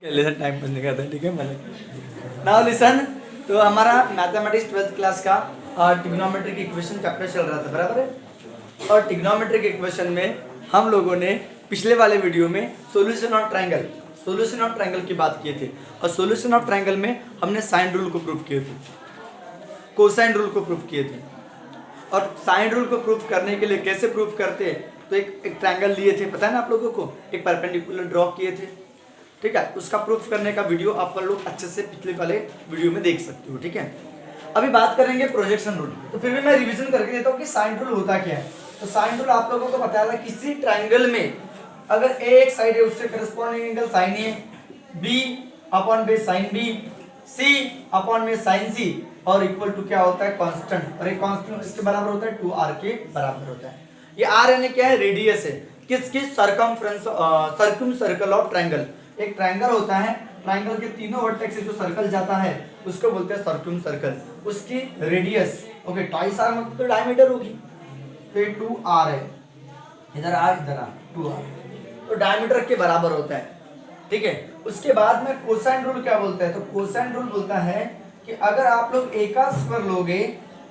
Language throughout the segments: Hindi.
लेसन टाइम बंद का था, ठीक है। मतलब नाउ लिसन, तो हमारा मैथमेटिक्स 12th क्लास का ट्रिग्नोमेट्रिक इक्वेशन चैप्टर चल रहा था, बराबर है। और ट्रिग्नोमेट्रिक इक्वेशन में हम लोगों ने पिछले वाले वीडियो में सॉल्यूशन ऑफ ट्रायंगल की बात किए थे। और सॉल्यूशन ऑफ ट्रायंगल में हमने साइन रूल को प्रूव किए थे, कोसाइन रूल को प्रूव किए थे। और साइन रूल को प्रूव करने के लिए कैसे प्रूव करते हैं, तो एक ट्रायंगल लिए थे, पता है ना आप लोगों को, एक परपेंडिकुलर ड्रॉ किए थे, ठीक है। उसका प्रूफ करने का वीडियो आप लोग अच्छे से पिछले वाले वीडियो में देख सकते हो, ठीक है। अभी बात करेंगे प्रोजेक्शन रूल। तो फिर भी मैं रिवीजन करके देता हूँ कि साइन रूल होता क्या है। तो साइन रूल आप लोगों को बताया था, किसी ट्रायंगल में अगर ए एक साइड है उससे corresponding angle sine A, B upon base sine B, C upon में साइन सी, और इक्वल टू क्या होता है, कांस्टेंट। और एक कांस्टेंट इसके बराबर होता है 2r के बराबर होता है। ये r यानी क्या है, रेडियस है किसकी, circumference circum circle of triangle. एक ट्रायंगल होता है, ट्रायंगल के तीनों वर्टेक्स से जो सर्कल जाता है उसको बोलते हैं सर्कम सर्कल। उसकी रेडियस ओके ट्वाइस आर मतलब तो डायमीटर होगी, तो ये 2r है, इधर r इधर r 2r, तो डायमीटर के बराबर होता है, ठीक है। उसके बाद में कोसाइन रूल क्या बोलता है, तो कोसाइन रूल बोलता है कि अगर आप लोग a का स्क्वायर लोगे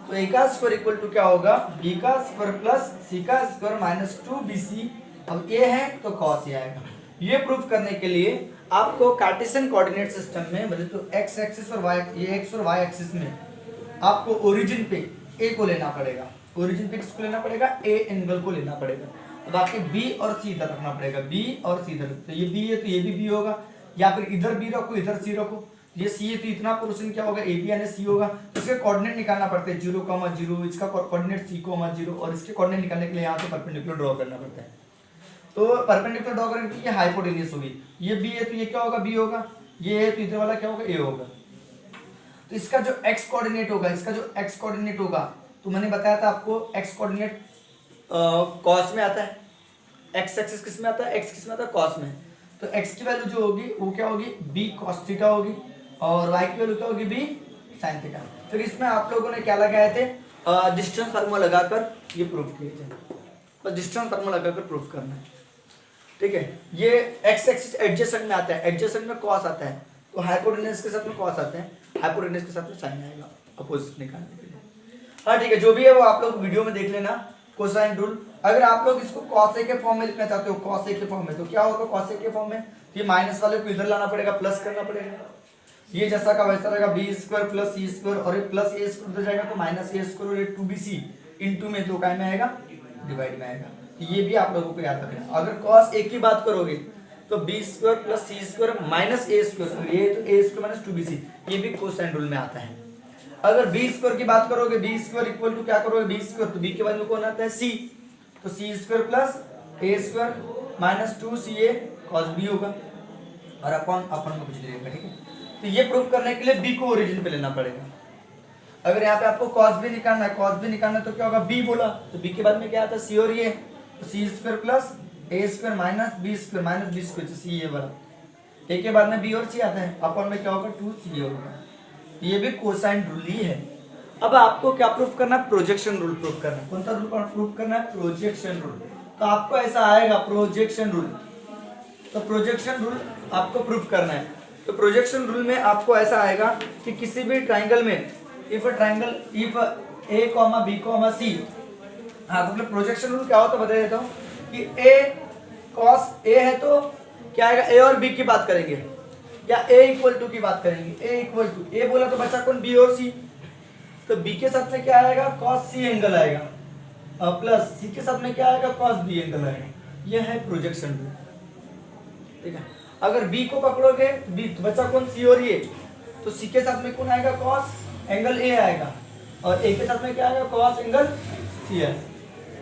तो a का स्क्वायर इक्वल टू क्या होगा, b का स्क्वायर प्लस c का स्क्वायर माइनस 2bc। अब a है तो cos a आएगा। ये प्रूफ करने के लिए आपको कार्टेशियन कोऑर्डिनेट सिस्टम में मतलब तो x एक्सिस और y, ये x और y एक्सिस में आपको ओरिजिन पे a को लेना पड़ेगा, ओरिजिन पे किसको लेना पड़ेगा, a एंगल को लेना पड़ेगा। बाकी b और c इधर रखना पड़ेगा, b और c इधर, तो ये b है तो ये भी b होगा, या फिर इधर b रखो इधर c रखो, ये c है तो इतना पोर्शन क्या होगा, ab यानी c होगा। तो इसके कोऑर्डिनेट निकालना पड़ते हैं 0,0, इसका कोऑर्डिनेट c,0, और इसके कोऑर्डिनेट निकालने के लिए यहाँ से परपेंडिकुलर ड्रॉ करना पड़ता है। तो परपेंडिकुलर ड्रॉ करने के लिए हाइपोटेन्यूज होगी, ये b है तो ये क्या होगा, b होगा, ये है तो इधर वाला क्या होगा, a होगा। तो इसका जो x कोऑर्डिनेट होगा, इसका जो x कोऑर्डिनेट होगा, तो मैंने बताया था आपको x कोऑर्डिनेट cos में आता है, x एक्सिस किस में आता है, x किस में आता है, cos में। तो x की वैल्यू जो होगी वो क्या होगी, b cos थीटा होगी, और y की वैल्यू क्या होगी, b sin थीटा। फिर इसमें आप लोगों ने क्या लगाए थे, डिस्टेंस फार्मूला लगाकर ये प्रूफ किए थे, बस डिस्टेंस फार्मूला लगाकर प्रूफ करना है, ठीक है। ये x एक्सिस एडजेसेंट में आता है, एडजेसेंट में cos आता है, तो हाइपोटेन्यूज के साथ में cos आता है, हाइपोटेन्यूज के साथ में sin आएगा अपोजिट निकालने के लिए। हाँ ठीक है, जो भी है वो आप लोग वीडियो में देख लेना कोसाइन रूल। अगर आप लोग इसको cos a के फॉर्म में लिखना चाहते हो, cos a के फॉर्म में, तो क्या होगा cos a के फॉर्म में, ये माइनस वाले को इधर लाना पड़ेगा, प्लस करना पड़ेगा, ये जैसा का वैसा रहेगा, b square plus c square, और ये प्लस a स्क्वायर उधर जाएगा तो माइनस a स्क्वायर, और ये 2bc इनटू में दो काय में आएगा, डिवाइड में आएगा। ये भी आप लोगों को याद रखना। अगर cos a की बात करोगे तो b square plus c square minus a square, ये तो a स्क्वायर माइनस 2bc, ये भी कोसाइन रूल में आता है। अगर b स्क्वायर की बात करोगे, b स्क्वायर इक्वल टू क्या करोगे, b स्क्वायर, तो b के बाद में कौन आता है, c, तो c square plus a square minus 2ca cos b होगा, और अपन में कुछ नहीं रहेगा, ठीक है। तो ये प्रूफ करने के लिए b को ओरिजिन पे लेना पड़ेगा। अगर यहाँ पे आपको cos b निकालना है, cos b निकालना है तो क्या होगा, b बोला तो b के बाद में क्या आता है, c, और ये तो c square plus a square minus b square minus b square, c ये वाला, a के बाद में b और c आता है, अपन में क्या होगा, 2c होगा। ये भी कोसाइन रूल ही है। अब आपको क्या प्रूफ करना है, प्रोजेक्शन रूल प्रूफ करना है। कौन सा रूल प्रूफ करना है, प्रोजेक्शन रूल। तो आपको ऐसा आएगा प्रोजेक्शन रूल, तो प्रोजेक्शन रूल आपको प्रूफ करना है। तो प्रोजेक्शन रूल में आपको ऐसा आएगा कि किसी भी ट्रायंगल में इफ a, b, c, हाँ तो मतलब प्रोजेक्शन रूल क्या होता है बता देता हूँ कि a cos a है तो क्या आएगा, a और b की बात करेंगे, या a इक्वल टू की बात करेंगे, a इक्वल टू a बोला तो बचा कौन, b और c, तो b के साथ में क्या आएगा, cos c एंगल आएगा, और प्लस c के साथ में क्या आएगा, cos b एंगल आएगा। यह है प्रोजेक्शन रूल, ठीक है। अगर b को पकड़ोगे, b तो बचा कौन, c और ये, तो c के साथ में कौन आएगा, cos एंगल a आएगा, और a के साथ में क्या आएगा, cos एंगल c है।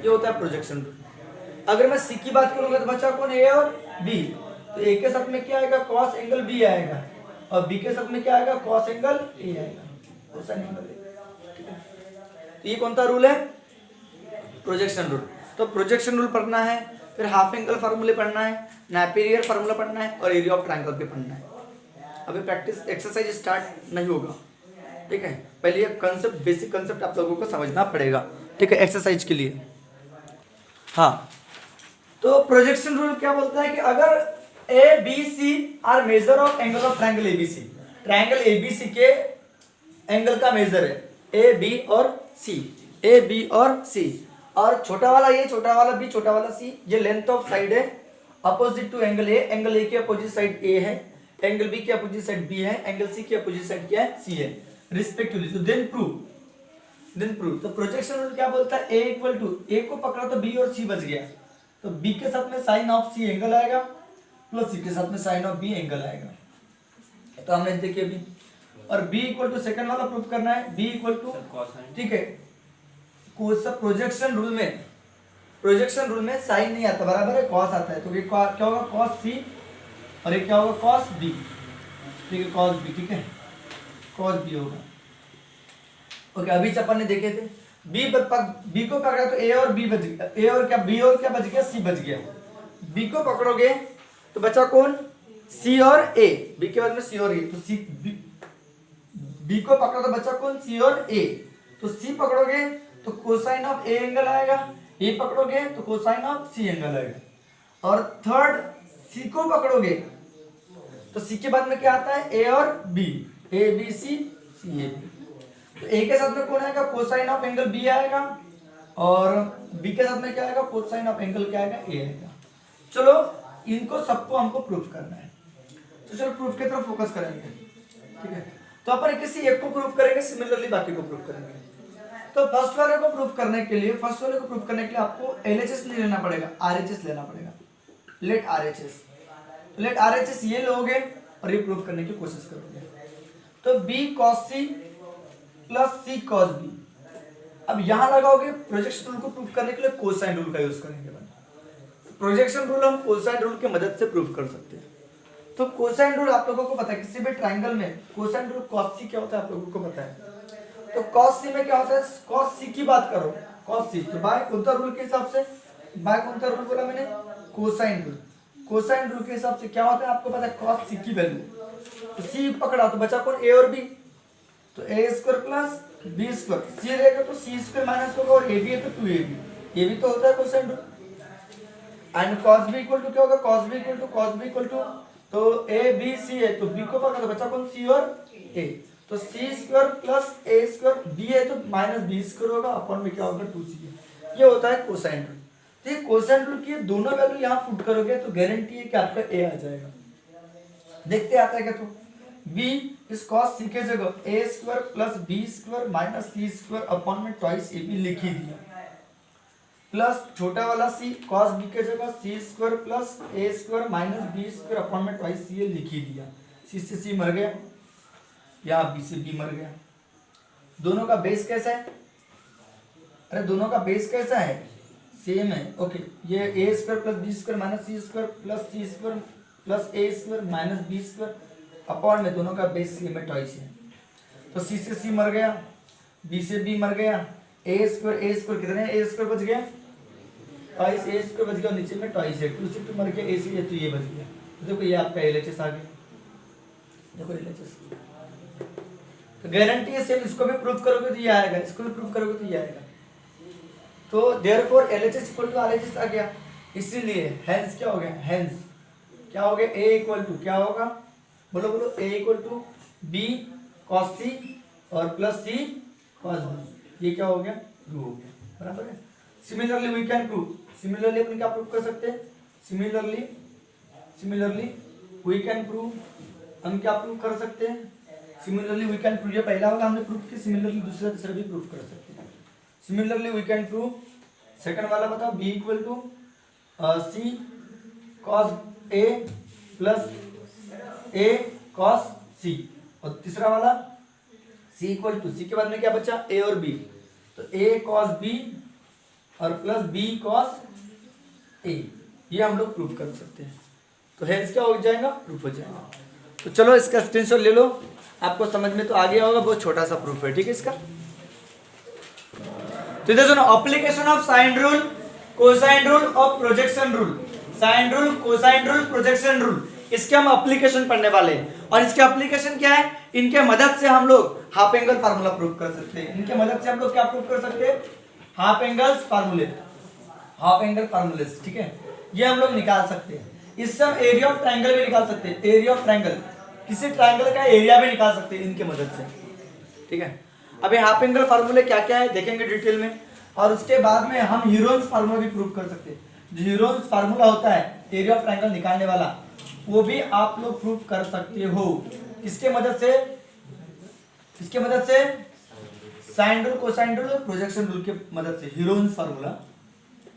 ये होता है प्रोजेक्शन रूल। अगर मैं c की बात करूंगा तो बचा कौन, a और b, तो a के साथ में क्या आएगा, cos एंगल b आएगा, और b के साथ में क्या आएगा, cos एंगल a आएगा, कोसाइन एंगल a, ठीक है। तो ये कौन सा रूल है, प्रोजेक्शन रूल। तो प्रोजेक्शन रूल पढ़ना है, फिर हाफ एंगल फार्मूले पढ़ना है, नेपियर फार्मूला पढ़ना है, और एरिया ऑफ ट्रायंगल भी पढ़ना है। अभी प्रैक्टिस एक्सरसाइज स्टार्ट नहीं होगा, ठीक है। पहले ये कंसेप्ट, बेसिक कंसेप्ट आप लोगों को समझना पड़ेगा, ठीक है, एक्सरसाइज के लिए। हाँ तो प्रोजेक्शन रूल क्या बोलता है कि अगर A B C are measure of angle of triangle ABC. Triangle ABC के एंगल का मेजर है ए बी और सी, ए बी और सी। और छोटा वाला ये, छोटा वाला बी, छोटा वाला सी, ये लेंथ ऑफ साइड है opposite to angle A. Angle A के अपोजिट साइड ए है, एंगल बी के अपोजिट साइड बी है, एंगल सी के अपोजिट साइड क्या है, सी है रिस्पेक्टिवली। तो देन प्रूव। तो प्रोजेक्शन रूल क्या बोलता है, ए इक्वल टू, ए को पकड़ा तो बी और सी बच गया, तो बी के साथ में साइन ऑफ सी एंगल आएगा प्लस सी के साथ में साइन ऑफ बी एंगल आएगा। तो हमने देखिए बी और बी इक्वल टू, सेकंड वाला प्रूफ करना है, बी इक्वल टू, ठीक है, प्रोजेक्शन रूल में साइन नहीं आता, बराबर है, कॉस आता है। तो ये क्या होगा, कॉस सी और ये क्या होगा, कॉस बी, ठीक है, कॉस बी, ठीक है, कॉस बी होगा। ओके, अभी अपन ने देखे थे बी को पकड़ा तो ए और बी बच गया, ए और क्या, बी और क्या बच गया, सी बच गया। बी को पकड़ोगे तो बचा कौन, सी और ए, बी के बाद में सी और ए, तो सी बी को पकड़ो तो बचा कौन, सी और ए। तो सी पकड़ोगे तो कोसाइन ऑफ ए एंगल आएगा, ए पकड़ोगे तो कोसाइन ऑफ सी एंगल आएगा। और थर्ड सी को पकड़ोगे तो सी के बाद में क्या आता है, ए और B, A B C, C A B. तो ए के साथ में कौन आएगा, कोसाइन ऑफ एंगल बी आएगा, और बी के साथ में क्या आएगा, कोसाइन ऑफ एंगल क्या आएगा, ए आएगा। चलो इनको सबको हमको प्रूफ करना है, तो चलो प्रूफ की तरफ फोकस करेंगे, ठीक है। तो अपन किसी एक को प्रूफ करेंगे, सिमिलरली बाकी को प्रूफ करेंगे। तो फर्स्ट वाले को प्रूफ करने के लिए, आपको एलएचएस नहीं लेना पड़ेगा, आरएचएस लेना पड़ेगा। लेट आरएचएस ये लोगे और ये प्रूफ करने की कोशिश करोगे। तो बी कॉस सी प्लस सी कॉस बी। अब यहां लगाओगे, प्रोजेक्शन रूल को प्रूफ करने के लिए कोसाइन रूल का यूज करेंगे। प्रोजेक्शन रूल हम कोसाइन रूल की मदद से प्रूफ कर सकते हैं। तो कोसाइन रूल आप लोगों को पता है, किसी भी ट्रायंगल में कोसाइन रूल कॉस सी क्या होता है आप लोगों को पता है। तो कॉस सी में क्या होता है, कॉस सी की बात करो, कॉस सी, तो बाय कौन सा रूल के हिसाब से, बाय कौन सा रूल बोला मैंने, कोसाइन रूल। कोसाइन रूल के हिसाब से क्या होता है आपको पता है, कॉस सी की वैल्यू, तो सी पकड़ा तो बचा कौन, ए और बी, तो ए स्क्वायर प्लस बी स्क्वायर, सी रहेगा तो सी स्क्वायर माइनस होगा, और ए बी है तो 2ab, ये भी तो होता है cosine rule. And cos b equal to क्या होगा, cos b इक्वल टू, तो a b c है तो b को पकड़ा तो बचा कौन, c और a, तो c square plus a square, b है तो माइनस b स्क्वायर होगा, अपन में क्या होगा 2c। ये होता है कोसाइन रूल। तो ये कोसाइन रूल की दोनों वैल्यू यहाँ पुट करोगे तो गारंटी है कि आपका a आ जाएगा। देखते आता है क्या, तो b इस cos c के जगह a square plus b square minus c square upon में ट्वाइस ab लिख ही दिया, प्लस छोटा वाला c cos b के जगह c square plus a square minus b square upon में ट्वाइस c लिख ही दिया। c से c मर गया, यहाँ b से b मर गया। दोनों का बेस कैसा है, अरे दोनों का बेस कैसा है, सेम है। ओके, ये a square plus b square minus c square plus c square plus a square minus b square upon में दोनों का बेस सेम है, ट्वाइस है। तो c से c मर गया, b से b मर गया, a स्क्वायर कितने, a स्क्वायर बच गया ट्वाइस, a स्क्वायर बच गया, नीचे में ट्वाइस है, 2 से 2 मर गया, a से ये तो ये बच गया। देखो ये आपका एलएचएस आ गया, देखो एलएचएस। तो गारंटी है सेम, इसको भी प्रूफ करोगे तो ये आएगा, इसको भी प्रूफ करोगे तो ये आएगा। तो therefore LHS equal to RHS आ गया, इसीलिए हेंस क्या हो गया, हेंस क्या हो गया, a इक्वल टू क्या होगा, बोलो बोलो, a equal to b cos c और प्लस c cos b, ये क्या हो गया, ट्रू हो गया, बराबर है। Similarly we can prove, similarly अपन क्या प्रूव कर सकते हैं, सिमिलरली वी कैन प्रूव, हम क्या प्रूव कर सकते हैं, सिमिलरली वी कैन प्रूव, ये पहला वाला हमने प्रूव किया, सिमिलरली दूसरा तीसरा भी प्रूव कर सकते हैं। Similarly we can prove, second वाला बताओ, b equal to c cos a plus a cos c, और तीसरा वाला c इक्वल टू, c के बाद में क्या बचा, a और b, तो a cos b और प्लस b cos a, ये हम लोग प्रूफ कर सकते हैं। तो हेंस क्या हो जाएगा, प्रूफ हो जाएगा। तो चलो इसका स्क्रीनशॉट ले लो, आपको समझ में तो आ गया होगा, बहुत छोटा सा प्रूफ है, ठीक है इसका। तो इधर सुनो, application of sine rule, cosine rule और projection rule, sine rule, cosine rule, projection rule, इसके हम एप्लीकेशन पढ़ने वाले हैं। और इसके एप्लीकेशन क्या है, इनके मदद से हम लोग हाफ एंगल फार्मूला प्रूव कर सकते हैं। इनके मदद से हम लोग क्या प्रूव कर सकते हैं, हाफ एंगल्स फार्मूले, हाफ एंगल फार्मूले, ठीक है, ये हम लोग निकाल सकते हैं। इससे हम एरिया ऑफ ट्रायंगल भी निकाल सकते हैं, एरिया ऑफ ट्रायंगल, किसी ट्रायंगल का एरिया भी निकाल सकते हैं इनके मदद से, ठीक है। अभी हाफ एंगल फार्मूले क्या क्या है देखेंगे डिटेल में, और उसके बाद में हम हीरोन्स फार्मूला भी प्रूव कर सकते हैं। जो हीरोन्स फार्मूला होता है एरिया ऑफ ट्रायंगल निकालने वाला, वो भी आप लोग प्रूव कर सकते हो। इसके मदद से, इसके मदद से साइन रूल, कोसाइन रूल और प्रोजेक्शन रूल के मदद से हीरोन्स फार्मूला,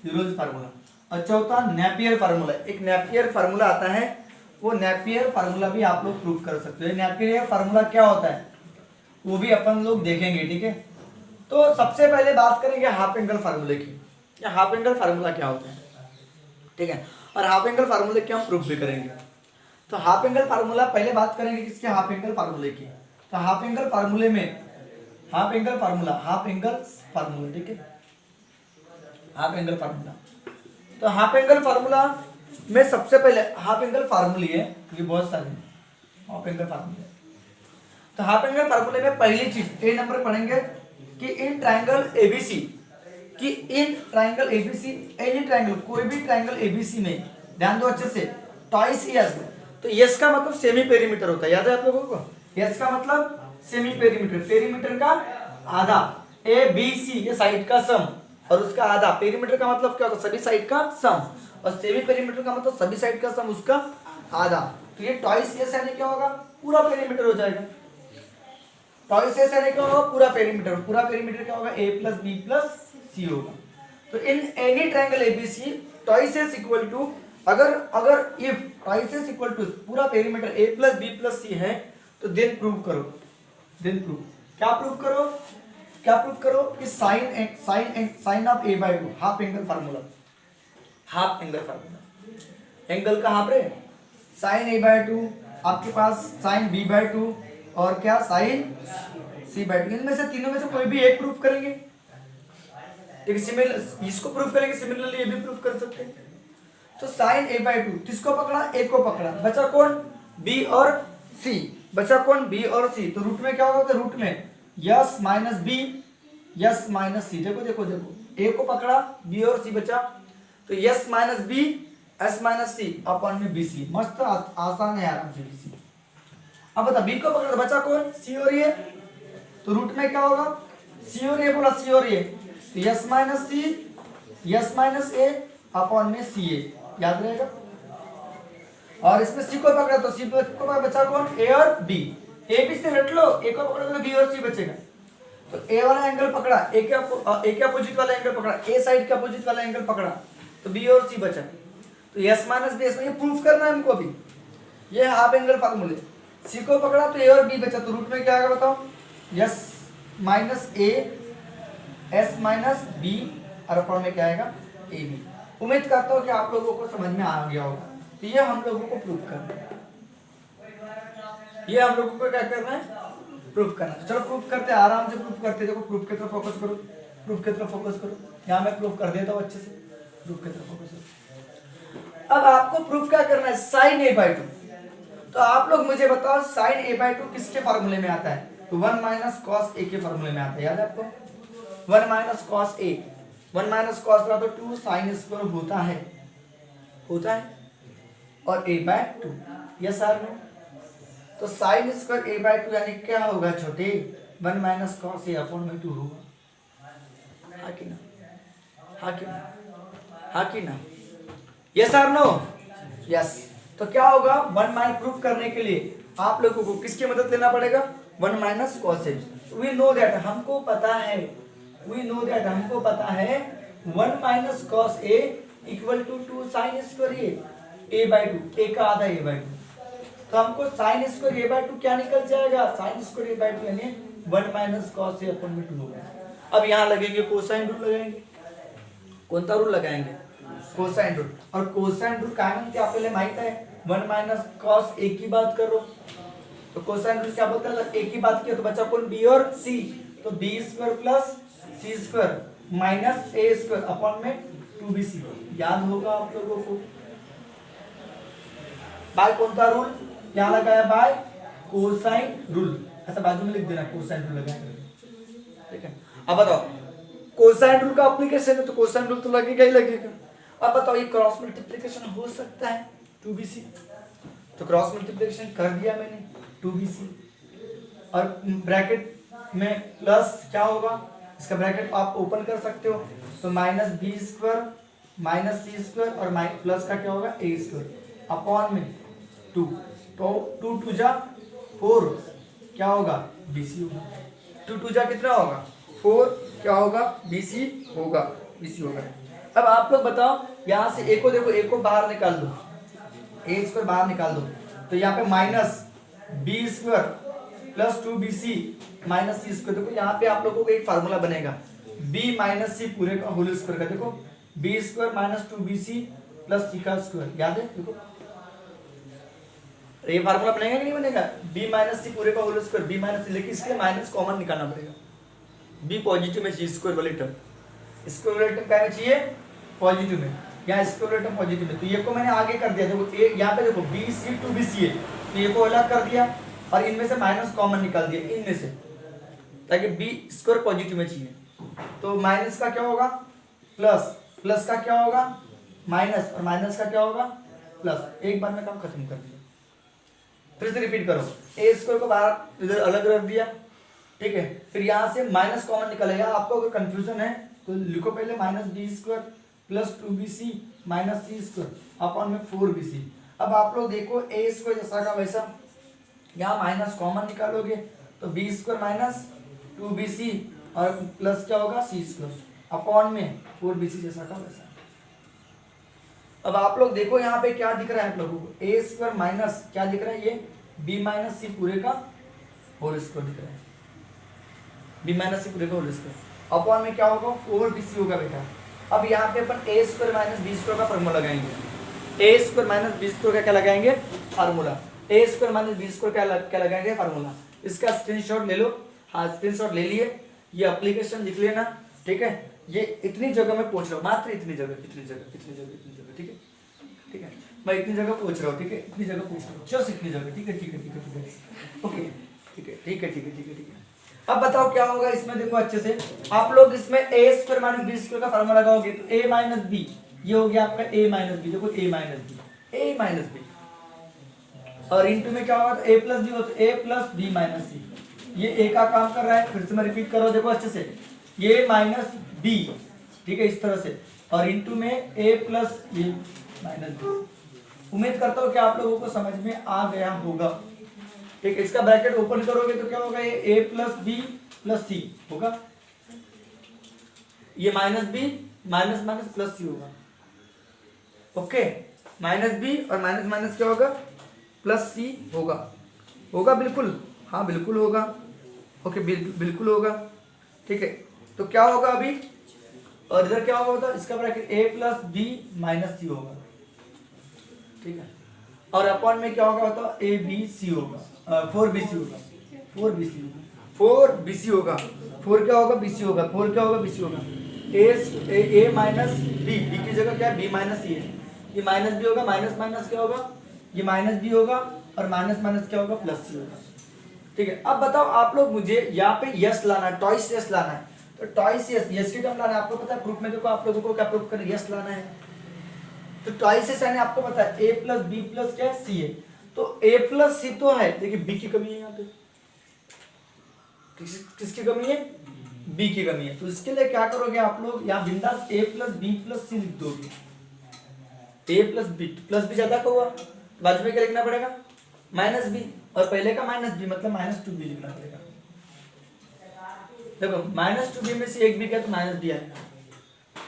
हीरोन्स फार्मूला। अच्छा होता नेपियर फार्मूला, एक नेपियर फार्मूला आता है, वो नेपियर फार्मूला भी आप लोग प्रूव कर सकते हो। नेपियर फार्मूला क्या होता है वो भी अपन लोग देखेंगे, ठीक है। तो सबसे पहले बात करेंगे हाफ एंगल फार्मूले की, या हाफ एंगल फार्मूला क्या होता है, ठीक है, और हाफ एंगल फार्मूले की हम प्रूफ भी करेंगे। तो हाफ एंगल फार्मूला पहले बात करेंगे किसके, हाफ एंगल फार्मूले की। तो हाफ एंगल फार्मूले में, half angle formula, half angle formula, ठीक है, हाफ एंगल फार्मूला। तो हाफ एंगल फार्मूला में सबसे पहले हाफ एंगल फार्मूले है, ये बहुत सारे हाफ एंगल फार्मूले। तो हाफ एंगल फार्मूले में पहली चीज ए नंबर पढ़ेंगे कि इन ट्रायंगल एबीसी, कि in triangle ABC, any triangle, कोई भी ट्रायंगल एबीसी में, ध्यान दो अच्छे से, ट्वाइस यस। तो यस का मतलब सेमी पेरीमीटर होता है, याद है आप लोगों को, यस का मतलब सेमी पेरीमीटर, पेरीमीटर का आधा, ए बी सी ये साइड का सम और उसका आधा, पेरीमीटर का मतलब क्या होता है, सभी साइड का सम, और सेमी पेरीमीटर का मतलब सभी साइड का सम उसका आधा। तो ये ट्वाइस यस यानी क्या होगा, पूरा पेरीमीटर हो जाएगा। ट्वाइस यस यानी क्या होगा, पूरा पेरीमीटर, पूरा पेरीमीटर क्या होगा, A plus B plus C होगा। तो in any triangle ABC twice S equal to, अगर if twice S equal to पूरा perimeter A plus B plus C है, तो देन प्रूव करो, देन प्रूव, क्या प्रूव करो, क्या प्रूव करो कि sine of A by two, half angle formula, half angle formula, angle का हाफ रे, साइन ए बाय टू, आपके पास साइन बी बाय टू, और क्या साइन सी बाय टू, इनमें से तीनों में से कोई भी एक प्रूफ करेंगे, ठीक, सिमिलर इसको प्रूफ करेंगे, सिमिलरली ये भी प्रूफ कर सकते हैं। तो साइन ए बाय टू, किसको पकड़ा, ए को पकड़ा, बचा कौन, बी और सी, बचा कौन, बी और सी। तो रूट में क्या होगा, तो रूट में S minus B, S minus C, देखो देखो देखो, ए को पकड़ा, बी और सी बचा, तो S minus B, S minus C upon में बी सी, मस्त आसान है आराम से बी सी। अब बता, बी को पकड़ा, बचा कौन, सी और ए, तो रूट में क्या होगा, सी और ए बोला, सी और ए, तो यस माइनस सी, यस माइनस ए अपॉन में सी ए, याद रहेगा। और इसमें सी को पकड़ा तो सी को बचा कौन, ए और बी, ए बी से हट लो, ए को पकड़ा तो बी और सी बचेगा। तो ए वाला एंगल पकड़ा, ए के अपोजिट वाला एंगल पकड़ा, ए साइड के अपोजिट वाला एंगल पकड़ा, तो बी और सी बचा। तो यस माइनस बी, ये प्रूफ करना है हमको अभी, ये हाफ एंगल फार्मूले। सी को पकड़ा तो ए और बी बचा, तो रूट में क्या आएगा बताओ, यस माइनस ए, एस माइनस बी, और अपॉन में क्या आएगा, ए बी। उम्मीद करता हूँ कि आप लोगों को समझ में आ गया होगा। तो ये हम लोगों को प्रूफ करना है, ये हम लोगों को क्या करना है, प्रूफ करना है। चलो प्रूफ करते हैं, आराम से प्रूफ करते, देखो प्रूफ की तरफ फोकस करो, प्रूफ की तरफ फोकस करो, यहाँ मैं प्रूफ कर देता हूँ अच्छे से, प्रूफ की तरफ फोकस करो। अब आपको प्रूफ क्या करना है, साइन ए बाय टू। तो आप लोग मुझे बताओ साइन ए बाय टू किसके फार्मूले में आता है, तो 1 माइनस कॉस ए के फार्मूले में आता है, याद है आपको, 1 माइनस कॉस ए, 1 माइनस कॉस का तो 2 साइन स्क्वायर होता है, होता है, और a by 2, yes or no. तो साइन स्क्वायर a बाय 2 यानी क्या होगा छोटे, 1 माइनस कॉस ए अपॉन में 2 होगा, हाँ कि ना, हाँ कि ना, हाँ कि ना, यस आर नो, यस। तो क्या होगा, 1 माइनस प्रूफ करने के लिए आप लोगों को किसकी मदद लेना पड़ेगा, 1 minus cos A. We know that, हमको पता है, वी नो दैट, हमको पता है 1 minus cos A equal to 2 sine square A by 2, A का आधा ए बाय 2। तो हमको साइन स्क्वायर ए बाय 2 क्या निकल जाएगा, साइन स्क्वायर ए बाय 2 यानी 1 माइनस कॉस ए अपॉन में 2 होगा। अब यहाँ लगेंगे कोसाइन रूल लगाएंगे, कौन सा रूल लगाएंगे, कोसाइन रूल। और कोसाइन रूल काय म्हणते आपल्याला माहित है, 1 माइनस कॉस ए की बात करो, तो कोसाइन रूल क्या बोलता है, ए की बात की तो बचा कौन, बी और सी, तो B square plus C square minus A square upon में 2bc, याद होगा आप लोगों को। बाय कौन सा रूल यहाँ लगाया, बाय कोसाइन रूल, ऐसा बाजू में लिख देना, कोसाइन रूल लगाएंगे, ठीक है। अब बताओ कोसाइन रूल का एप्लीकेशन है तो कोसाइन रूल तो लगेगा ही लगेगा। अब बताओ ये क्रॉस मल्टीप्लिकेशन हो सकता है, 2bc, तो क्रॉस मल्टीप्लिकेशन कर दिया मैंने 2bc, और ब्रैकेट में प्लस क्या होगा, इसका ब्रैकेट आप ओपन कर सकते हो, तो minus B square minus C square और प्लस का क्या होगा ए स्क्वायर अपॉन में 2, तो 2 2 जा 4 क्या होगा बीसी होगा, 2 2 जा कितना होगा 4 क्या होगा बीसी होगा, बीसी होगा। अब आप लोग बताओ यहाँ से ए को देखो, ए को बाहर निकाल दो, ए स्क्वायर बाहर निकाल दो, तो यहाँ पे minus B square plus 2bc minus C square, देखो यहाँ पे आप लोगों को एक फार्मूला बनेगा b माइनस सी पूरे का होल स्क्वायर का, देखो b square minus 2bc plus C का स्क्वायर, याद है देखो ये फार्मूला बनेगा कि नहीं बनेगा, b माइनस सी पूरे का होल स्क्वायर, b माइनस सी, लेकिन इसके लिए माइनस कॉमन निकालना पड़ेगा, b पॉजिटिव में चाहिए स्क्वायर वाले टर्म, स्क्वायर वाले टर्म क्या में चाहिए पॉजिटिव में, यहाँ स्क्वायर वाले टर्म पॉजिटिव में, तो ये को मैंने आगे कर दिया, देखो ये यहाँ पे देखो bc 2bc है, तो ये को अलग कर दिया और इनमें से माइनस कॉमन निकाल दिया इनमें से, ताकि बी स्क्वायर पॉजिटिव में चाहिए, तो माइनस का क्या होगा प्लस, प्लस का क्या होगा माइनस, और माइनस का क्या होगा प्लस, एक बार में काम खत्म कर दिया। फिर से रिपीट करो, ए स्क्वायर को बाहर इधर अलग रख दिया, ठीक है, फिर यहाँ से माइनस कॉमन निकलेगा, आपको अगर कंफ्यूजन है तो लिखो पहले minus B square plus 2bc minus C square upon में 4bc। अब आप लोग देखो ए स्क्वायर जैसा का वैसा, यहाँ माइनस कॉमन निकालोगे तो बी स्क्वायर माइनस 2bc और प्लस क्या होगा सी स्क्वायर अपॉन में 4bc जैसा का वैसा। अब आप लोग देखो यहाँ पे क्या दिख रहा है आप लोगों को, ए स्क्वायर माइनस क्या दिख रहा है, ये बी माइनस सी पूरे का होल स्क्वायर दिख रहा है, बी माइनस सी पूरे का होल स्क्वायर अपॉन में क्या होगा 4bc होगा बेटा। अब यहाँ पे अपन ए स्क्वायर माइनस बी स्क्वायर का फॉर्मूला लगाएंगे, ए स्क्वायर माइनस बी स्क्वायर का क्या लगाएंगे फार्मूला, ए स्क्वायर माइनस बी स्क्वायर क्या लगाएंगे फार्मूला, इसका स्क्रीनशॉट ले लो, हाँ स्क्रीनशॉट ले लिए, ये एप्लीकेशन लिख लेना, ठीक है, ये इतनी जगह मैं पूछ रहा हूँ, मात्र इतनी जगह, इतनी जगह, इतनी जगह, इतनी जगह, ठीक है, ठीक है, मैं इतनी जगह पूछ रहा हूँ, ठीक है, इतनी जगह पूछ रहा हूँ, जस्ट इतनी जगह, ठीक है, ठीक है, ठीक है, ठीक है, ओके, ठीक है, ठीक है, ठीक है, ठीक है, ठीक है। अब बताओ क्या होगा इसमें, देखो अच्छे से आप लोग इसमें ए स्क्वायर माइनस बी स्क्वायर का फार्मूला लगाओगे तो ए माइनस बी, ये हो गया आपका ए माइनस बी, देखो ए माइनस बी, ए माइनस बी, और इनटू में क्या होगा तो ए प्लस बी होता है, ए प्लस बी माइनस सी, ये ए का काम कर रहा है, फिर से मैं रिपीट करो देखो अच्छे से, ये माइनस बी, ठीक है, इस तरह से, और इनटू में ए प्लस ये माइनस बी। उम्मीद करता हूँ कि आप लोगों को समझ में आ गया होगा, ठीक है, इसका ब्रैकेट ओपन करोगे तो क्या होगा, ये a plus B plus C होगा, ये minus B minus minus plus C होगा, ओके, माइनस बी और माइनस माइनस क्या होगा प्लस सी होगा, होगा बिल्कुल, हाँ बिल्कुल होगा, ओके बिल्कुल होगा, ठीक है, तो क्या होगा अभी, और इधर क्या होगा, इसका bracket a plus B minus C होगा, ठीक है, और अपॉन में क्या होगा तो ए बी सी होगा, 4bc होगा, 4bc होगा, 4bc होगा, 4 क्या होगा bc होगा, 4 क्या होगा bc होगा, a माइनस बी, बी की जगह क्या है b माइनस सी है, ये माइनस बी होगा, माइनस माइनस क्या होगा, ये माइनस बी होगा, और माइनस माइनस क्या होगा प्लस सी होगा, ठीक है। अब बताओ आप लोग मुझे यहाँ पे यस लाना है, टॉइस यस लाना है, तो टॉइस यस, यस की टर्म लाना है, आपको पता है प्रूफ में देखो आप लोगों को क्या प्रूफ कर यस लाना है, तो टॉइस यस यानी आपको पता है a प्लस बी प्लस क्या है सी है, तो a प्लस सी तो है, देखिए b की कमी है यहाँ पे, किसकी कमी है b की कमी है, तो इसके लिए क्या करोगे आप लोग, यहाँ बिंदास a प्लस बी प्लस सी लिख दोगे, a प्लस बी ज्यादा का हुआ, बाजू में क्या लिखना पड़ेगा माइनस बी, और पहले का माइनस बी मतलब माइनस 2b लिखना पड़ेगा, देखो माइनस 2b में से एक भी क्या तो माइनस बी आएगा,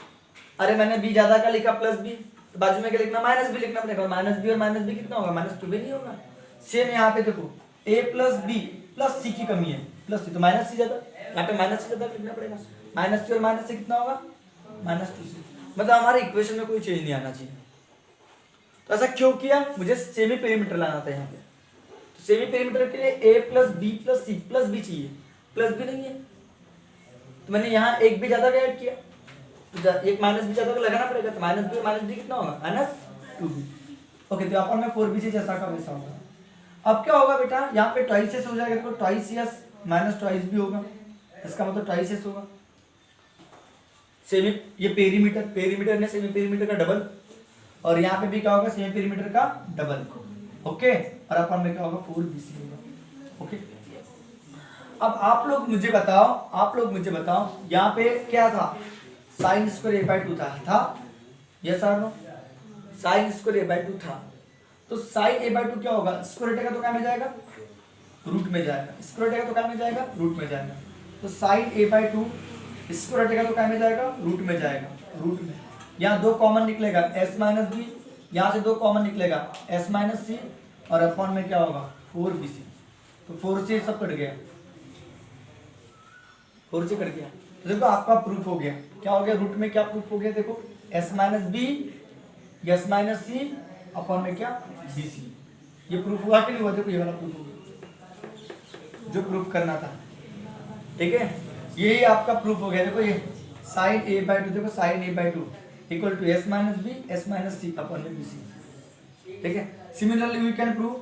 अरे मैंने b ज्यादा का लिखा प्लस बी, तो बाजू में क्या लिखना माइनस बी लिखना पड़ेगा, माइनस बी और माइनस बी कितना होगा माइनस 2b नहीं होगा, सेम यहाँ पे देखो a प्लस बी प्लस सी की कमी है, प्लस सी तो माइनस सी ज्यादा, यहाँ पे माइनस सी ज्यादा लिखना पड़ेगा, माइनस सी और माइनस सी कितना होगा माइनस 2c, मतलब हमारे इक्वेशन में कोई चेंज नहीं आना चाहिए। तो ऐसा क्यों किया, मुझे सेमी पेरीमीटर लाना था यहाँ पे, तो सेमी पेरीमीटर के लिए a plus B plus C plus B चाहिए, प्लस बी नहीं है, तो मैंने यहाँ एक भी ज्यादा का ऐड किया, तो एक माइनस बी ज्यादा लगाना पड़ेगा, तो माइनस बी और माइनस बी कितना होगा माइनस 2b, ओके, तो यहाँ पर मैं 4bc जैसा का वैसा होगा। अब क्या होगा बेटा, यहाँ पे ट्वाइस एस हो जाएगा, तो ट्वाइस एस माइनस ट्वाइस भी होगा, इसका मतलब ट्वाइस एस होगा, सेमी ये पेरीमीटर, पेरीमीटर ने सेमी पेरीमीटर का डबल, और यहाँ पे भी क्या होगा, सेमी पेरीमीटर का डबल। ओके, और अपन में क्या होगा, 4BC होगा। ओके, अब आप लोग मुझे बताओ यहाँ पे क्या था, साइन स्क्वायर a/2 था यस और नो, साइन स्क्वायर a/2 था। तो साइन a/2 क्या होगा, स्क्वायर हटेगा तो क्या में जाएगा, रूट में जाएगा, स्क्वायर हटेगा तो क्या में जाएगा, रूट में जाएगा। तो साइन a/2 स्क्वायर हटेगा तो क्या में जाएगा, रूट में जाएगा, रूट में। यहाँ 2 कॉमन निकलेगा s माइनस बी, यहाँ से 2 कॉमन निकलेगा s माइनस सी, और अपॉन में क्या होगा 4BC। तो 4 से सब कट गया, 4 से कट गया। तो देखो आपका प्रूफ हो गया, क्या हो गया, रूट में क्या प्रूफ हो गया, देखो s minus B s minus C upon में क्या BC। ये प्रूफ हुआ कि नहीं हुआ, देखो ये वाला प्रूफ हो गया जो प्रूफ करना था। ठीक है, यही आपका प्रूफ हो गया। देखो ये साइन a/2, देखो sine a/2 equal to s minus B s minus C upon में BC। ठीक है, सिमिलरली वी कैन प्रूव,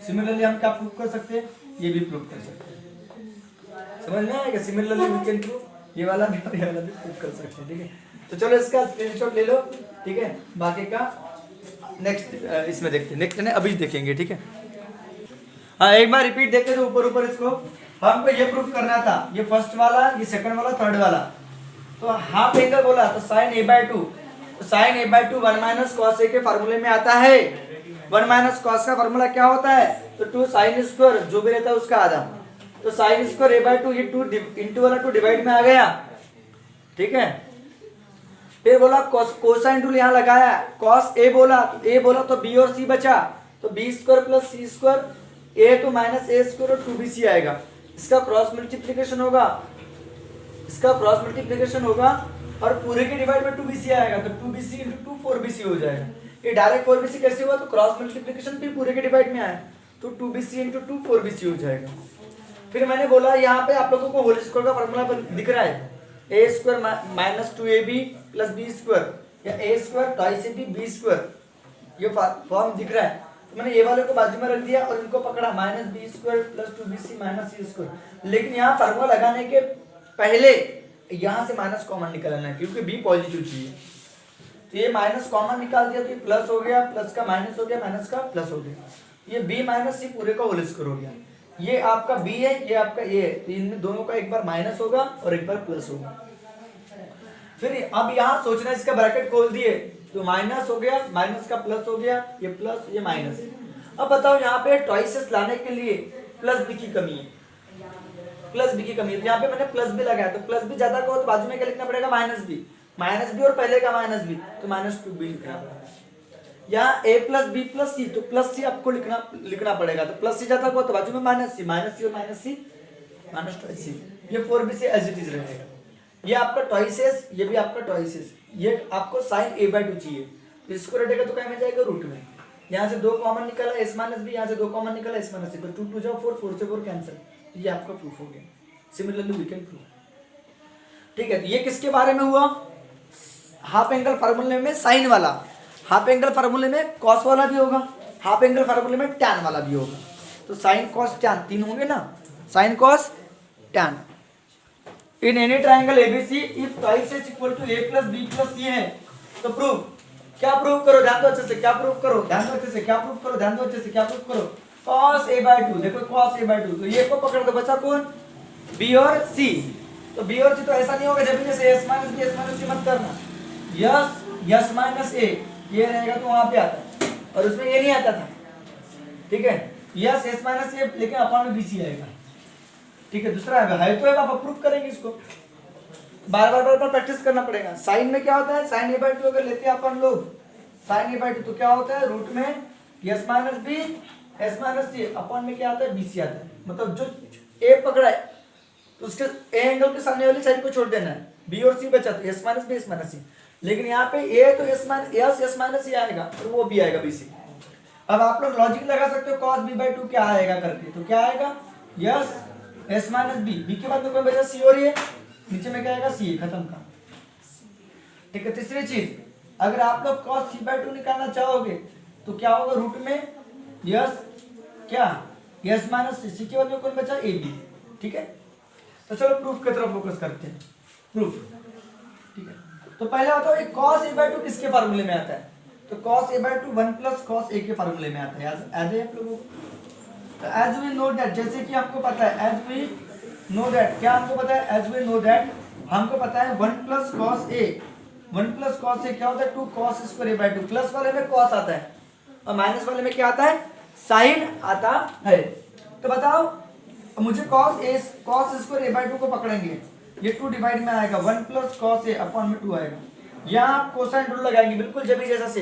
सिमिलरली हम क्या प्रूव कर सकते हैं, ये भी प्रूव कर सकते हैं। समझ में आएगा, सिमिलरली वी कैन प्रूव, ये वाला भी और ये वाला भी प्रूव कर सकते हैं। ठीक है, तो चलो इसका स्क्रीनशॉट ले लो। ठीक है, बाकी का नेक्स्ट इसमें देखते हैं, नेक्स्ट ने अभी देखेंगे। ठीक है, हाँ एक बार रिपीट देखते थे ऊपर इसको। हमको ये प्रूफ करना था, ये फर्स्ट वाला, ये सेकंड वाला, थर्ड वाला। तो हाफ एंगल बोला तो साइन a/2, तो sign a/2 1 minus cos a के फार्मूले में आता है। 1 माइनस कॉस का फार्मूला क्या होता है, तो 2 साइन स्क्वायर जो भी रहता है उसका आधा। तो साइन स्क्वायर a/2, ये 2 इंटू वाला 2 डिवाइड में आ गया। ठीक है, फिर बोला कोसाइन रूल यहाँ लगाया, कॉस a बोला तो b और c बचा, तो b square plus c square, a तो माइनस a स्क्वायर और 2bc आएगा। इसका क्रॉस मल्टीप्लिकेशन होगा, और पूरे के डिवाइड में 2bc आएगा, तो 2bc इंटू 2 4bc हो जाएगा। ये डायरेक्ट 4bc कैसे हुआ, तो क्रॉस मल्टीप्लिकेशन भी पूरे के डिवाइड में आया, तो 2bc इंटू 2 4bc हो जाएगा। फिर मैंने बोला यहाँ पे आप लोगों को होल स्क्वायर का फॉर्मूला दिख रहा है, a square minus 2ab plus b square, या a square twice ab b square, ये फॉर्म दिख रहा है। तो मैंने ये वाले को बाजू में रख दिया और इनको पकड़ा, minus B square plus 2bc minus c square. लेकिन यहाँ फार्मूला लगाने के पहले यहाँ से माइनस कॉमन निकालना है, क्योंकि b पॉजिटिव चाहिए। तो ये माइनस कॉमन निकाल दिया तो ये प्लस हो गया, प्लस का माइनस हो गया, माइनस का प्लस हो गया। ये b माइनस सी पूरे का होल स्क्वायर हो गया। ये आपका b है, ये आपका a है, तो इन दोनों का एक बार माइनस होगा और एक बार प्लस होगा। फिर अब यहाँ सोचना, इसका ब्रैकेट खोल दिए तो माइनस हो गया, माइनस का प्लस हो गया, ये प्लस ये माइनस। अब बताओ यहाँ पे ट्वाइसेस लाने के लिए प्लस बी की कमी है, तो यहाँ पे मैंने प्लस बी लगाया, तो प्लस बी ज्यादा का हो तो बाजू में क्या लिखना पड़ेगा, माइनस बी और पहले का माइनस बी, तो माइनस 2b लिखना पड़ेगा। यहाँ a प्लस बी प्लस सी, तो प्लस सी आपको लिखना पड़ेगा, तो प्लस सी ज्यादा का हो तो बाजू में माइनस सी और माइनस सी माइनस ट्वाइस सी, ये 4b से एज इट इज रहेगा। ये आपका ट्वाइसेस, ये भी आपका ट्वाइसेस, ये आपको साइन a/2 चाहिए, तो इसको रटेगा तो क्या में जाएगा, रूट में। यहाँ से 2 कॉमन निकला s माइनस बी, यहाँ से 2 कॉमन निकला s माइनस सी, तो 2 2 जाओ 4, 4 से 4 कैंसिल, ये आपका प्रूफ हो गया। Similarly we can prove. ठीक है, तो ये किसके बारे में हुआ, हाफ एंगल फार्मूले में साइन वाला, हाफ एंगल फार्मूले में कॉस वाला भी होगा, हाफ एंगल फार्मूले में टैन वाला भी होगा। तो साइन कॉस टैन 3 होंगे ना, sine cos tan. In any triangle ABC if twice is equal to a plus b plus c है, तो प्रूफ क्या प्रूव करो, ध्यान दो अच्छे से, क्या प्रूव करो, ध्यान दो अच्छे से, क्या प्रूव करो, ध्यान दो अच्छे से, क्या प्रूव करो, cos a/2। देखो cos a/2, तो ये को पकड़ दो, बचा कौन, b और c। तो b और c तो ऐसा नहीं होगा जब जैसे s minus b s minus c मत करना, s माइनस a ये रहेगा तो वहां पे आता है, और उसमें ये नहीं आता था। ठीक है, s माइनस a, लेकिन अपॉन में bc आएगा। ठीक है, दूसरा है तो आप अप्रूव करेंगे, इसको बार बार प्रैक्टिस करना पड़ेगा। साइन में क्या होता है, साइन a/2 अगर लेते हैं अपन लोग, साइन a/2 तो क्या होता है, रूट में s minus b s minus c upon में क्या आता है, bc आता है। मतलब जो a पकड़ा है तो उसके a एंगल के सामने वाली साइड को छोड़ देना है, b और c बचा तो s minus b s minus c। लेकिन यहाँ पे a तो s माइनस c आएगा और वो b आएगा bc। अब आप लोग लॉजिक लगा सकते हो cos b/2 क्या आएगा करके, तो क्या आएगा, s माइनस b के बाद में कोई बचा c और ये नीचे में क्या आएगा, c, खत्म का। ठीक है, तीसरी चीज, अगर आप लोग cos c/2 निकालना चाहोगे तो क्या होगा, रूट में s माइनस c के बाद में कौन बचा, ab। ठीक है, तो चलो प्रूफ की तरफ फोकस करते हैं, प्रूफ। ठीक है, तो पहले बताओ ये cos a by 2 किसके फार्मूले में आता है? तो cos a by 2 1 plus cos a के फार्मूले में आता है। याद है आप लोगों को? तो एज वी नो दैट, जैसे कि आपको पता है, एज वी नो दैट, क्या हमको पता है? एज वी नो दैट, हमको पता है 1 plus cos a, 1 plus cos a क्या होता है? 2 cos square a by 2। Plus वाले में cos आता है और माइनस वाले में क्या आता है? साइन आता है। तो बताओ मुझे cos स्क्वायर a by 2 को पकड़ेंगे, ये 2 डिवाइड में आएगा, 1 प्लस cos a अपॉन में 2 आएगा। यहाँ आप कोसाइन रूल लगाएंगे बिल्कुल जब जैसा से,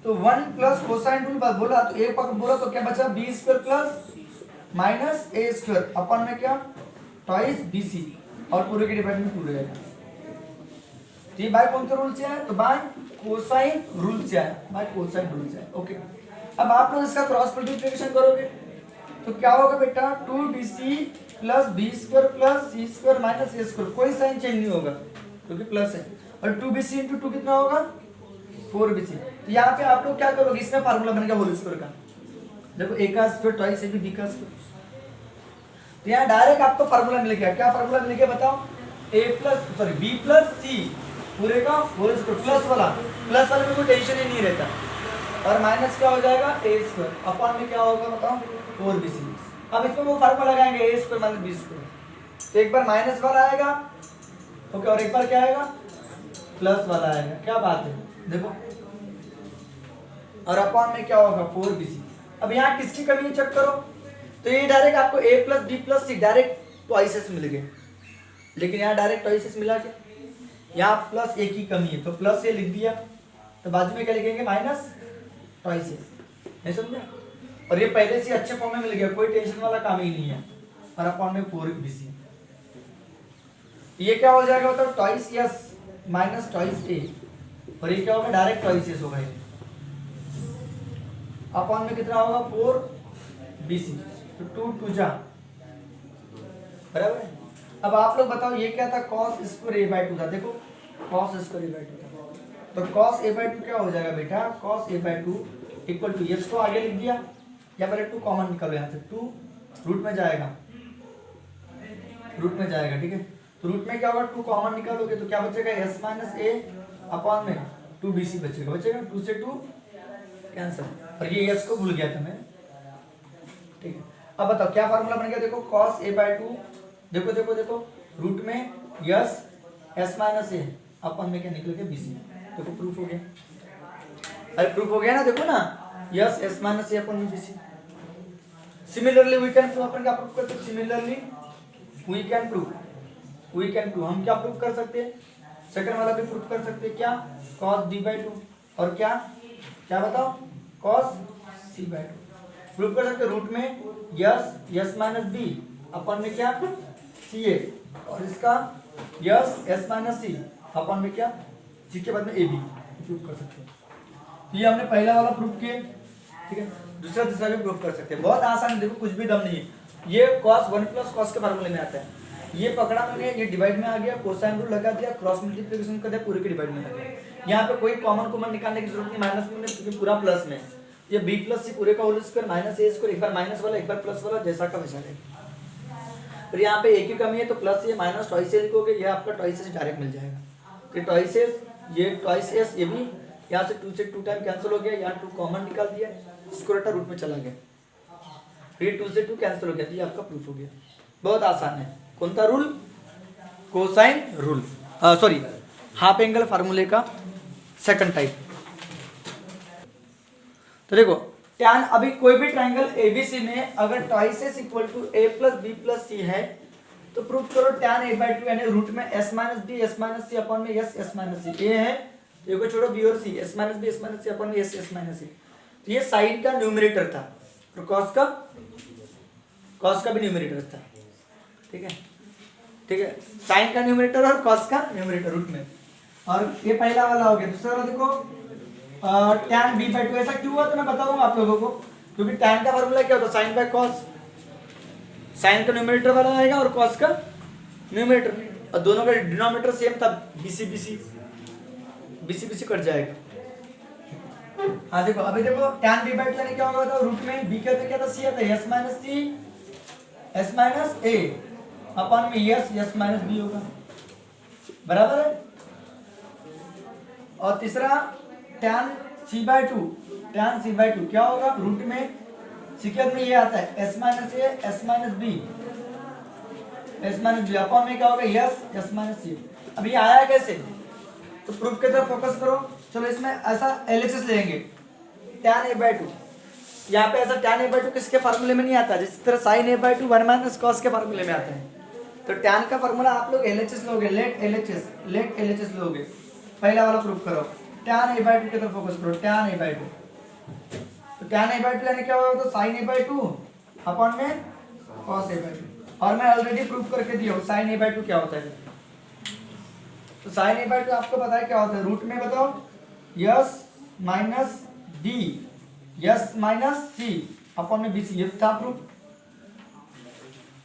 तो 1 प्लस कोसाइन रूल बोला तो एक पकड़ बोला तो क्या बचा? B square plus minus A square upon में क्या? ट्वाइस बी सी, और पूरे के डिवाइड में 2 रहेगा। तो ये बाय कौन सा रूल से आया? तो बाय कोसाइन रूल से आया, बाय कोसाइन रूल से आया। ओके, अब आप लोग इसका क्रॉस मल्टीप्लिकेशन करोगे तो क्या होगा बेटा? 2bc plus B square plus C square minus A square, कोई साइन चेंज नहीं होगा क्योंकि प्लस है। और 2bc इंटू 2 कितना होगा? 4bc। तो यहाँ पे आप लोग क्या करोगे? इसका फार्मूला बनेगा होल स्क्वायर का। देखो a का स्क्वायर ट्वाइस है बी का स्क्वायर, तो यहाँ डायरेक्ट आपको फार्मूला मिल गया। क्या फार्मूला मिल गया बताओ? बी प्लस सी पूरे का होल स्क्वायर, प्लस वाले में कोई टेंशन ही नहीं रहता, और माइनस क्या हो जाएगा? ए स्क्वायर अपॉन में क्या होगा बताओ? 4bc। अब इसमें वो फार्मूला लगाएंगे ए स्क्वायर माइनस बी स्क्वायर, तो एक बार माइनस वाला आएगा, ओके, और एक बार क्या आएगा? प्लस वाला आएगा। क्या बात है, देखो, और अपॉन में क्या होगा? 4bc। अब यहाँ किसकी कमी है चेक करो, तो ये डायरेक्ट आपको a plus B plus C direct twice S मिल गए, लेकिन यहाँ डायरेक्ट ट्वाइसेस मिला के यहाँ प्लस a की कमी है, तो प्लस a लिख दिया, तो बाजू में क्या लिखेंगे? माइनस ट्वाइसेस। नहीं समझे? और ये पहले से अच्छे फॉर्म में मिल गया, कोई टेंशन वाला काम ही नहीं है, और अपॉन में 4bc। ये क्या हो जाएगा बताओ? Twice yes minus twice a, और ये क्या होगा? डायरेक्ट ट्वाइस यस होगा, अपॉन में कितना होगा? 4bc, तो 2 2 जा बराबर है। अब आप लोग बताओ ये क्या था? cos स्क्वायर a by 2 था। देखो cos स्क्वायर a by 2 था, तो cos a by 2 क्या हो जाएगा बेटा? cos a by 2 equal to, S को आगे लिख दिया, या फिर 2 कॉमन निकालो यहाँ से, 2 रूट में जाएगा, ठीक है। तो रूट में क्या होगा? 2 कॉमन निकालोगे तो क्या बचेगा? s माइनस a अपॉन में 2bc बचेगा, 2 से 2 कैंसिल, और ये s को भूल गया था मैं, ठीक है। अब बताओ क्या फार्मूला बन गया? देखो cos a by 2, देखो रूट में yes s minus a upon में क्या निकल गया? bc। देखो प्रूफ हो गया, अरे प्रूफ हो गया ना, देखो ना, S s minus a upon में bc। Similarly we can prove, अपन क्या प्रूव करते हैं? सिमिलरली वी कैन प्रूव, हम क्या प्रूव कर सकते हैं? सेकंड वाला भी प्रूव कर सकते हैं, क्या? cos b by 2, और क्या बताओ? cos c by 2 प्रूव कर सकते हैं। रूट में यस माइनस b अपॉन में क्या? ca, और इसका yes s minus c upon में क्या? c के बाद में ab प्रूव कर सकते हैं। ये हमने पहला वाला प्रूव किया, ठीक है। दूसरा भी प्रूव कर सकते हैं, बहुत आसान है। देखो कुछ भी दम नहीं है, ये cos 1 प्लस cos के फार्मूले में आता है, ये पकड़ा मैंने, ये डिवाइड में आ गया, कोसाइन रूल लगा दिया, क्रॉस मल्टीप्लिकेशन कर दिया, पूरे के डिवाइड में आ गया। यहाँ पे कोई कॉमन निकालने की जरूरत नहीं, माइनस में क्योंकि पूरा प्लस में, ये b प्लस सी पूरे का होल स्क्वायर माइनस a स्क्वायर, एक बार माइनस वाला एक बार प्लस वाला, जैसा का वैसा रहेगा। फिर यहाँ पे a की कमी है तो plus a minus twice a लिखोगे, ये आपका ट्वाइस a डायरेक्ट मिल जाएगा, तो ट्वाइस a, ये ट्वाइस a, ये भी यहाँ से 2 से 2 टाइम कैंसिल हो गया, यहाँ 2 कॉमन निकाल दिया, स्क्वायर रूट में चला गया, फिर 2 से 2 कैंसिल हो गया, तो ये आपका प्रूफ हो गया। बहुत आसान है। कौन सा rule? Cosine rule, sorry half angle फार्मूले का सेकंड टाइप। तो देखो टैन, अभी कोई भी ट्रायंगल एबीसी में अगर twice S equal to a plus B plus C है तो प्रूफ करो टैन a by 2, यानी रूट में s minus B S minus C upon में s माइनस सी। ए है, ये को छोड़ो, बी और C, s minus B S minus C upon में s माइनस सी। तो ये साइन का न्यूमरेटर था और कॉस का भी न्यूमरेटर था, ठीक है। साइन का न्यूमरेटर और कॉस का न्यूमरेटर रूट में, और ये पहला वाला हो गया। दूसरा वाला देखो tan b by 2, ऐसा क्यों हुआ तो मैं बताऊंगा आप लोगों को, क्योंकि tan का फॉर्मूला क्या होता है? साइन बाय कॉस, साइन का न्यूमरेटर वाला आएगा और कॉस का न्यूमरेटर, और दोनों का डिनोमिनेटर सेम था, बीसी कट जाएगा। हाँ देखो, अभी देखो tan b by 2 यानी क्या होगा? रूट में b का क्या था? c आता है, s minus c s minus a upon में s माइनस b होगा, बराबर है। और तीसरा tan c/2, tan c/2 क्या होगा रूट में सीक्वेंस में ये आता है s minus A s minus B upon में क्या होगा s माइनस सी। अब ये आया कैसे, तो प्रूफ की तरफ फोकस करो। चलो इसमें ऐसा एलएचएस लेंगे tan a/2, यहाँ पे ऐसा tan a/2 किसके फार्मूले में नहीं आता, जिस तरह sin a/2 1 माइनस cos के फार्मूले में आता है। तो tan का फार्मूला आप लोग एलएचएस लोगे, लेट एलएचएस लोगे। पहला वाला प्रूफ करो, tan a/2 की तरफ फोकस करो, tan a/2। तो tan a/2 यानी क्या होगा, तो sin a/2 अपॉन में cos a/2। और मैं ऑलरेडी प्रूफ करके दिया हूँ sin a/2 क्या होता है। तो sin a/2 आपको पता है क्या होता है, रूट में बताओ s minus d s minus C upon में bc, ये था प्रूफ।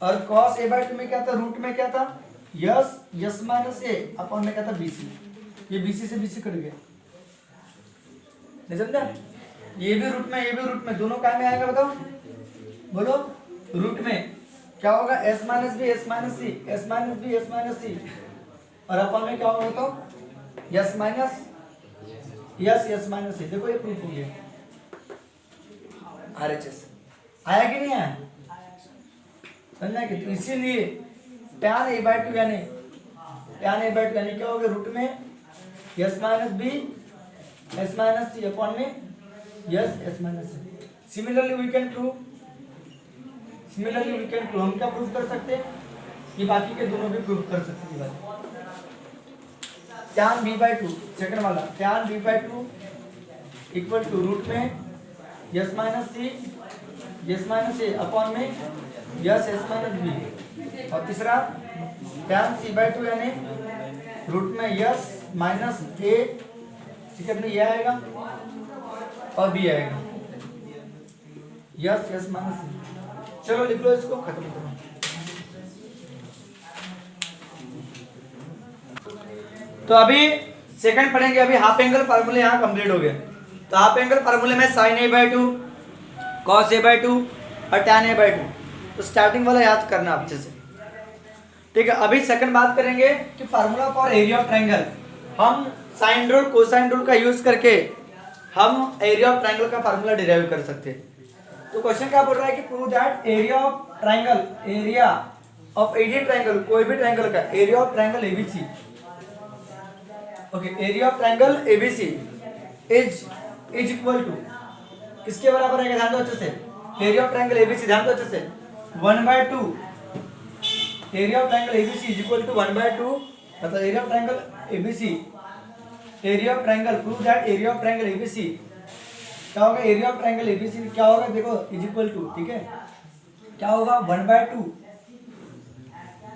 और cos a/2 में क्या था, रूट में क्या था s माइनस a अपॉन में क्या था bc, ये bc से bc कट गया, नहीं समझा। ये भी रूट में, ये भी रूट में, दोनों काय में आएगा बताओ, बोलो। रूट में क्या होगा s minus B s minus C, s minus B s minus C, और अपॉन में क्या होगा बताओ s minus s minus C. देखो ये प्रूफ हो गया, RHS आया कि नहीं आया, समझना कि। तो इसीलिए tan a/2 यानी क्या होगा, रूट में s minus B s minus C upon में s minus C. Similarly we can prove, हम क्या प्रूव कर सकते हैं, ये बाकी के दोनों भी प्रूव कर सकते हैं। tan b/2 सेकंड वाला, tan b/2 equal to root में s माइनस a अपॉन में s माइनस b। और तीसरा tan c/2 यानी रूट में s माइनस a, सेकंड में ये आएगा और b आएगा s माइनस c। चलो लिख लो इसको, खत्म करो। तो अभी सेकंड पढ़ेंगे, अभी हाफ एंगल फार्मूले यहाँ कंप्लीट हो गए। तो हाफ एंगल फार्मूले में sin a/2 cos a/2 और tan a/2, तो स्टार्टिंग वाला याद करना अच्छे से, ठीक है। अभी सेकंड बात करेंगे कि formula for area of triangle, हम साइन रूल कोसाइन रूल का यूज करके हम एरिया ऑफ ट्रायंगल का फार्मूला डिराइव कर सकते हैं। तो क्वेश्चन क्या बोल रहा है कि prove that area of triangle, area of AD triangle, कोई भी ट्रायंगल का area of triangle ABC, okay, area of triangle ABC is equal to किसके बराबर है, ध्यान दो अच्छे से। एरिया ऑफ ट्रायंगल एबीसी, ध्यान दो अच्छे से, 1/2। Area of triangle ABC is equal to 1/2, मतलब area of triangle ABC, area of triangle, prove that area of triangle ABC क्या होगा, एरिया ऑफ ट्रायंगल एबीसी क्या होगा, देखो इज इक्वल टू, ठीक है, क्या होगा 1/2।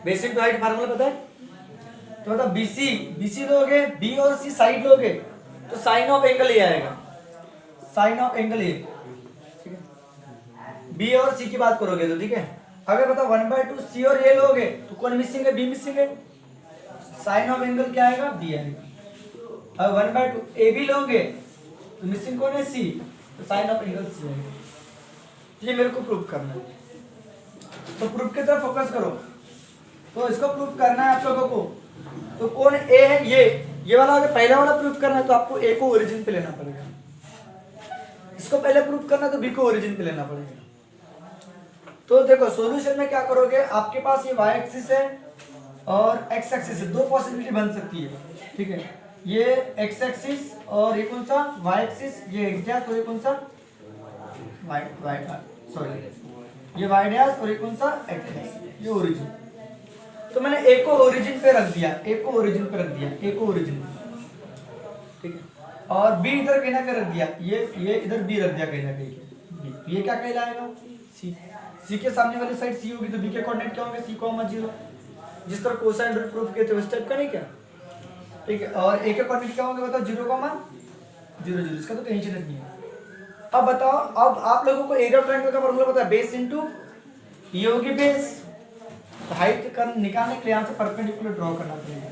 बेसिक टू हाइट फार्मूला पता है, तो मतलब बीसी लोगे, बी और सी साइड लोगे, तो साइन ऑफ एंगल ये आएगा, साइन ऑफ एंगल ये, ठीक है। बी और सी की बात करोगे तो, ठीक है। अगर बताओ 1/2 सी और ए लोगे तो कौन मिसिंग है, बी मिसिंग है, साइन ऑफ एंगल क्या आएगा, बी आएगा। अब 1/2 ए भी लोगे तो मिसिंग कौन है, सी, तो साइन ऑफ एंगल सी आएगा। ये मेरे को प्रूफ करना है, तो प्रूफ की तरफ फोकस करो। तो इसको प्रूफ करना है आप लोगों को, तो कौन ए है, ये वाला अगर पहला वाला प्रूफ करना है तो आपको ए को ओरिजिन पे लेना पड़ेगा, इसको पहले प्रूफ करना है तो बी को ओरिजिन पे लेना पड़ेगा। तो देखो सॉल्यूशन में क्या करोगे, आपके पास ये वाई एक्सिस है और एक्स एक्सिस है, दो पॉसिबिलिटी बन सकती है, ठीक है। ये एक्स एक्सिस और ये कौन सा वाई एक्सिस, ये एक्स डैश और ये कौन सा वाई सॉरी ये वाई डैश और ये कौन सा एक्स डैश, ये ओरिजिन। तो मैंने ए को ओरिजिन पे रख दिया, ए को ओरिजिन पे रख दिया, ए को ओरिजिन, ठीक है। और बी इधर कहीं ना कहीं रख दिया, ये इधर बी रख दिया कहीं ना कहीं, ये क्या कहलाएगा, सी। सी के सामने वाली साइड सी होगी तो बी के कोऑर्डिनेट क्या होंगे, सी, 0, जिस तरह कोसाइन रूल प्रूफ किए थे उस टाइप का, नहीं क्या, ठीक है। और ए के कोऑर्डिनेट क्या होंगे बताओ, 0, इसका तो टेंशन नहीं है। अब बताओ, अब आप लोगों को एरिया ऑफ ट्रायंगल का फार्मूला पता है, बेस इनटू ये होगी बेस, तो हाइट का निकालने के लिए यहां से परपेंडिकुलर ड्रॉ करना पड़ेगा,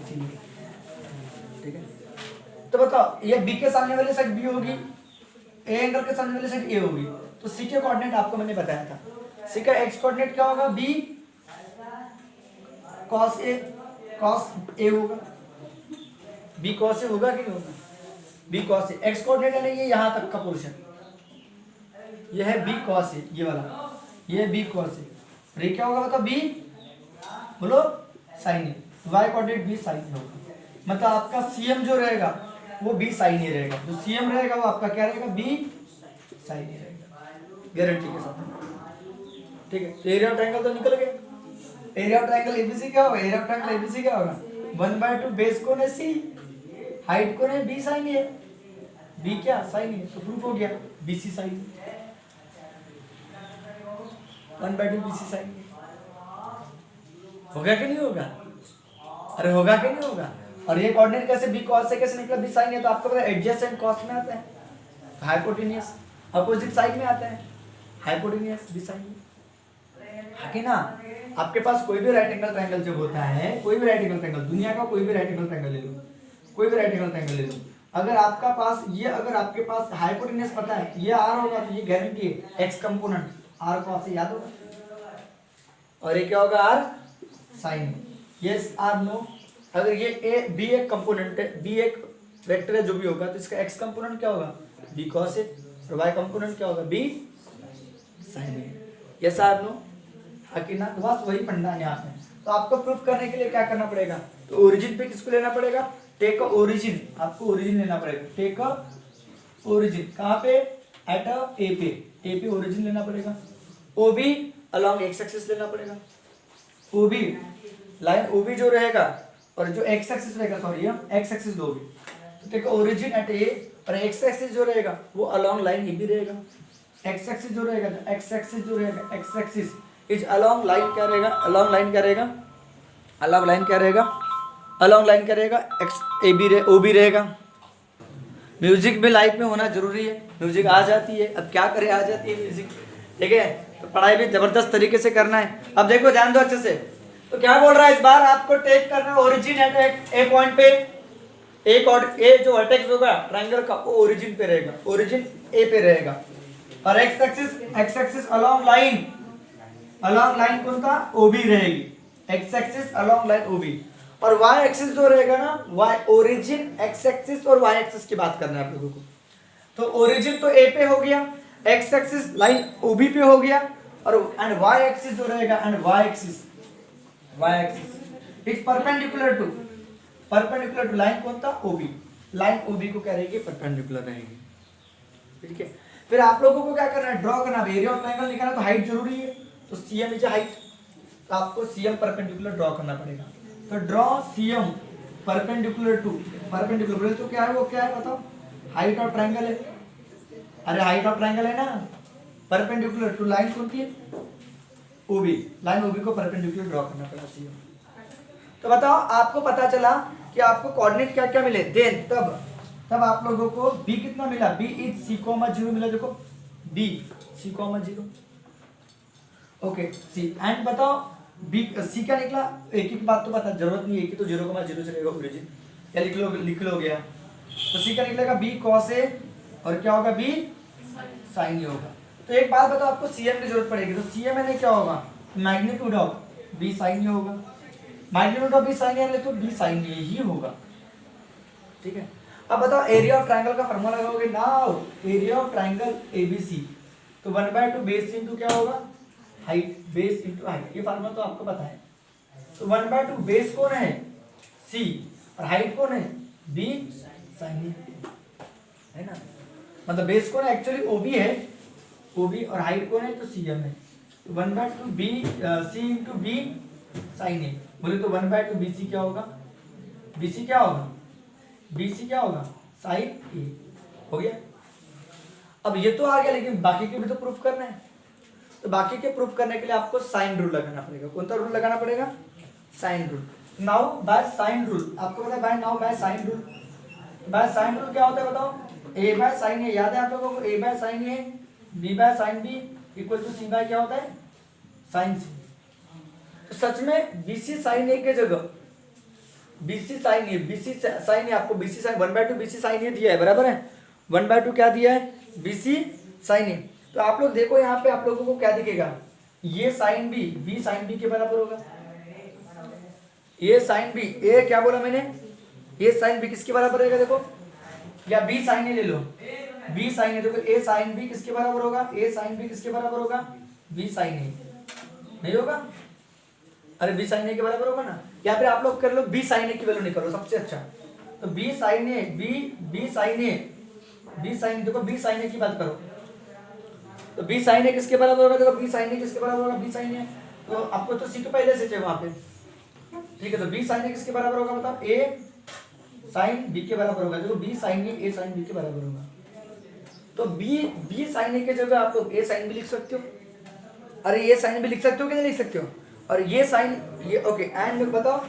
ठीक है। तो बताओ ये बी के सामने वाली साइड बी होगी, ए एंगल के सामने वाली साइड ए होगी, तो सी के कोऑर्डिनेट आपको मैंने बताया था, सी का एक्स कोऑर्डिनेट क्या होगा, बी कॉस ए होगा, बी कॉस ए होगा कि नहीं होगा, B cos A, x coordinate यानी ये यहाँ तक का पोर्शन, ये है बी कॉस ए, ये वाला, ये बी कॉस ए, और ये क्या होगा मतलब बी, बोलो साइन ए, वाई कोऑर्डिनेट बी साइन ए होगा। मतलब आपका सीएम जो रहेगा वो बी साइन ए रहेगा, जो सीएम रहेगा वो आपका क्या रहेगा, बी साइन ए रहेगा, गारंटी के साथ। ठीक है, तो एरिया ऑफ ट्रायंगल तो निकल गया। एरिया ऑफ ट्रायंगल एबीसी क्या होगा, एरिया ऑफ ट्रायंगल एबीसी क्या होगा, 1/2 बेस कोण है सी, हाइट कोण है बी साइन ए, बी क्या साइन ए, तो प्रूफ हो गया बीसी साइन, 1/2 बीसी साइन ए। होगा कि नहीं होगा, अरे होगा कि नहीं होगा। और ये कोऑर्डिनेट कैसे बी कॉस से कैसे निकला, बी साइन ए, तो आपको पता है एडजेसेंट कॉस में आता है, हाइपोटेन्यूस अपोजिट साइड में आता है, हाइपोटेन्यूस बी साइन ए, है ना। आपके पास कोई भी राइट एंगल ट्रायंगल जब होता है, कोई भी राइट एंगल ट्रायंगल, दुनिया का कोई भी राइट एंगल ट्रायंगल ले लो, कोई भी राइट एंगल ट्रायंगल ले लो, अगर आपका पास ये, अगर आपके पास हाइपोटेन्यूस पता है ये आर होगा, तो ये गारंटी है एक्स कंपोनेंट आर कॉस से याद होगा, और ये क्या होगा R sine, yes or no. अगर ये ए बी एक कंपोनेंट है, बी एक वेक्टर है जो भी होगा, तो इसका एक्स कंपोनेंट क्या होगा बी कॉस ए, और वाई कंपोनेंट क्या होगा B sine A, yes or no, है ना। तो बस वही फंडा है यहाँ पे। तो आपको प्रूफ करने के लिए क्या करना पड़ेगा, तो ओरिजिन पे किसको लेना पड़ेगा, टेक अ ओरिजिन, आपको ओरिजिन लेना पड़ेगा, टेक अ ओरिजिन कहाँ पे, एट अ ए पे ओरिजिन लेना पड़ेगा, O B along X axis लेना पड़ेगा, O B line O B जो रहेगा और जो एक्स एक्सिस रहेगा, सॉरी हम एक्स एक्सिस दोगे, तो टेक ओरिजिन एट ए, और एक्स एक्सिस जो रहेगा वो अलोंग लाइन ए बी रहेगा, एक्स एक्सिस जो रहेगा, एक्स एक्सिस जो रहेगा, x axis is along line क्या रहेगा, अलोंग लाइन क्या रहेगा, अलोंग लाइन क्या रहेगा, अलोंग लाइन क्या रहेगा, X A B O B रहेगा। म्यूजिक भी लाइफ में होना जरूरी है, म्यूजिक आ जाती है, अब क्या करें आ जाती है म्यूजिक, ठीक है। तो पढ़ाई भी जबरदस्त तरीके से करना है। अब देखो ध्यान दो अच्छे से, तो क्या बोल रहा है इस बार आपको टेक करना है ओरिजिन एट ए पॉइंट पे, एक और ए जो वर्टेक्स होगा ट्रायंगल का वो ओरिजिन पे रहेगा, ओरिजिन ए पे रहेगा, और एक्स एक्सिस अलोंग लाइन कौन था ओबी रहेगी, एक्स एक्सिस अलोंग लाइन ओबी, और वाई एक्सिस जो रहेगा ना, वाई ओरिजिन एक्स एक्सिस और वाई एक्सिस की बात करना है आप लोगों को। तो ओरिजिन तो ए पे हो गया, एक्स एक्सिस लाइन ओबी पे हो गया, और एंड वाई एक्सिस जो रहेगा, and Y axis is perpendicular to line कौन था ओबी, लाइन ओबी को क्या रहेगी परपेंडिकुलर रहेगी, ठीक है। फिर आप लोगों को क्या करना है, ड्रॉ करना है, एरिया ऑफ ट्रायंगल निकालना, तो हाइट जरूरी है, तो सीएम इज हाइट, तो आपको सीएम परपेंडिकुलर ड्रॉ करना पड़ेगा। तो ड्रॉ सीएम परपेंडिकुलर बोले तो क्या है, वो क्या है बताओ, हाइट ऑफ ट्रायंगल है, अरे हाइट ऑफ ट्रायंगल है ना, परपेंडिकुलर टू लाइन कौन सी है ओबी, लाइन ओबी को परपेंडिकुलर ड्रॉ करना पड़ा सीएम। तो बताओ आपको पता चला कि आपको कोऑर्डिनेट क्या क्या मिले, देन तब आप लोगों को b कितना मिला, b इज c,0 मिला, देखो b c,0, okay C, and बताओ b c क्या निकला, एक ही बात तो पता जरूरत नहीं है कि तो 0,0 चलेगा ओरिजिन, या लिख लो गया, तो c का निकलेगा b cos a, और क्या होगा b sin a होगा। तो एक बात बताओ आपको cm की जरूरत पड़ेगी, तो cm यानी क्या होगा, magnitude of b sin a होगा, magnitude of b sin a ले तो b sin a ही होगा, ठीक है। अब बताओ एरिया ऑफ ट्रायंगल का फार्मूला लगाओगे, now area of triangle ABC, तो 1/2 बेस इनटू क्या होगा हाइट, बेस इनटू हाइट, ये फार्मूला तो आपको पता है। तो 1/2 बेस कौन है सी, और हाइट कौन है बी साइन ए, है ना, मतलब बेस कौन है एक्चुअली ओबी है, ओबी, और हाइट कौन है तो सीएम है, तो 1/2 B C into B sine A, बोले तो 1/2 बीसी क्या होगा, बीसी क्या होगा, बीसी क्या होगा साइन ए, हो गया। अब ये तो आ गया, लेकिन बाकी के भी तो प्रूफ करना है, तो बाकी के प्रूफ करने के लिए आपको साइन रूल लगाना पड़ेगा, कौन सा रूल लगाना पड़ेगा, sine rule. Now by sine rule, आपको पता है by sine rule, by sine rule क्या होता है बताओ, a बाय साइन ए, याद है आप लोगों को, a by sine A, b by sine B equal to c by क्या होता है साइन सी। तो सच में bc साइन ए के जगह BC साइन ए, आपको BC साइन 1/2 BC साइन ए दिया है, बराबर है, 1/2 क्या दिया है BC साइन ए। तो आप लोग देखो यहाँ पे आप लोगों को क्या दिखेगा, ये साइन बी साइन बी के बराबर होगा, ये साइन बी, ए क्या बोला मैंने, ये साइन बी किसके बराबर रहेगा, देखो या बी साइन ए ले लो, बी साइन ए, देखो ए साइन बी किसके बराबर होगा, ए साइन बी किसके बराबर होगा, बी साइन ए, नहीं होगा, अरे बी साइन ए के बराबर होगा ना। या फिर आप लोग कर लो बी साइन ए की वैल्यू निकालो, सबसे अच्छा। तो B sine A, B sine A, B sign, देखो बी साइन ए की बात करो, तो बी साइन ए किसके बराबर होगा, देखो बी साइन ए किसके बराबर होगा, बी साइन ए, तो आपको तो सी तो पहले से चाहिए वहां पे, ठीक है। तो बी साइन ए किसके बराबर होगा, बताओ, ए साइन बी के बराबर होगा, देखो बी साइन ए साइन बी के बराबर होगा। तो बी साइन ए के जगह आप लोग ए साइन बी लिख सकते हो, अरे ये साइन भी लिख सकते हो कि नहीं लिख सकते हो, और ये साइन ये ओके, एंड बताओ,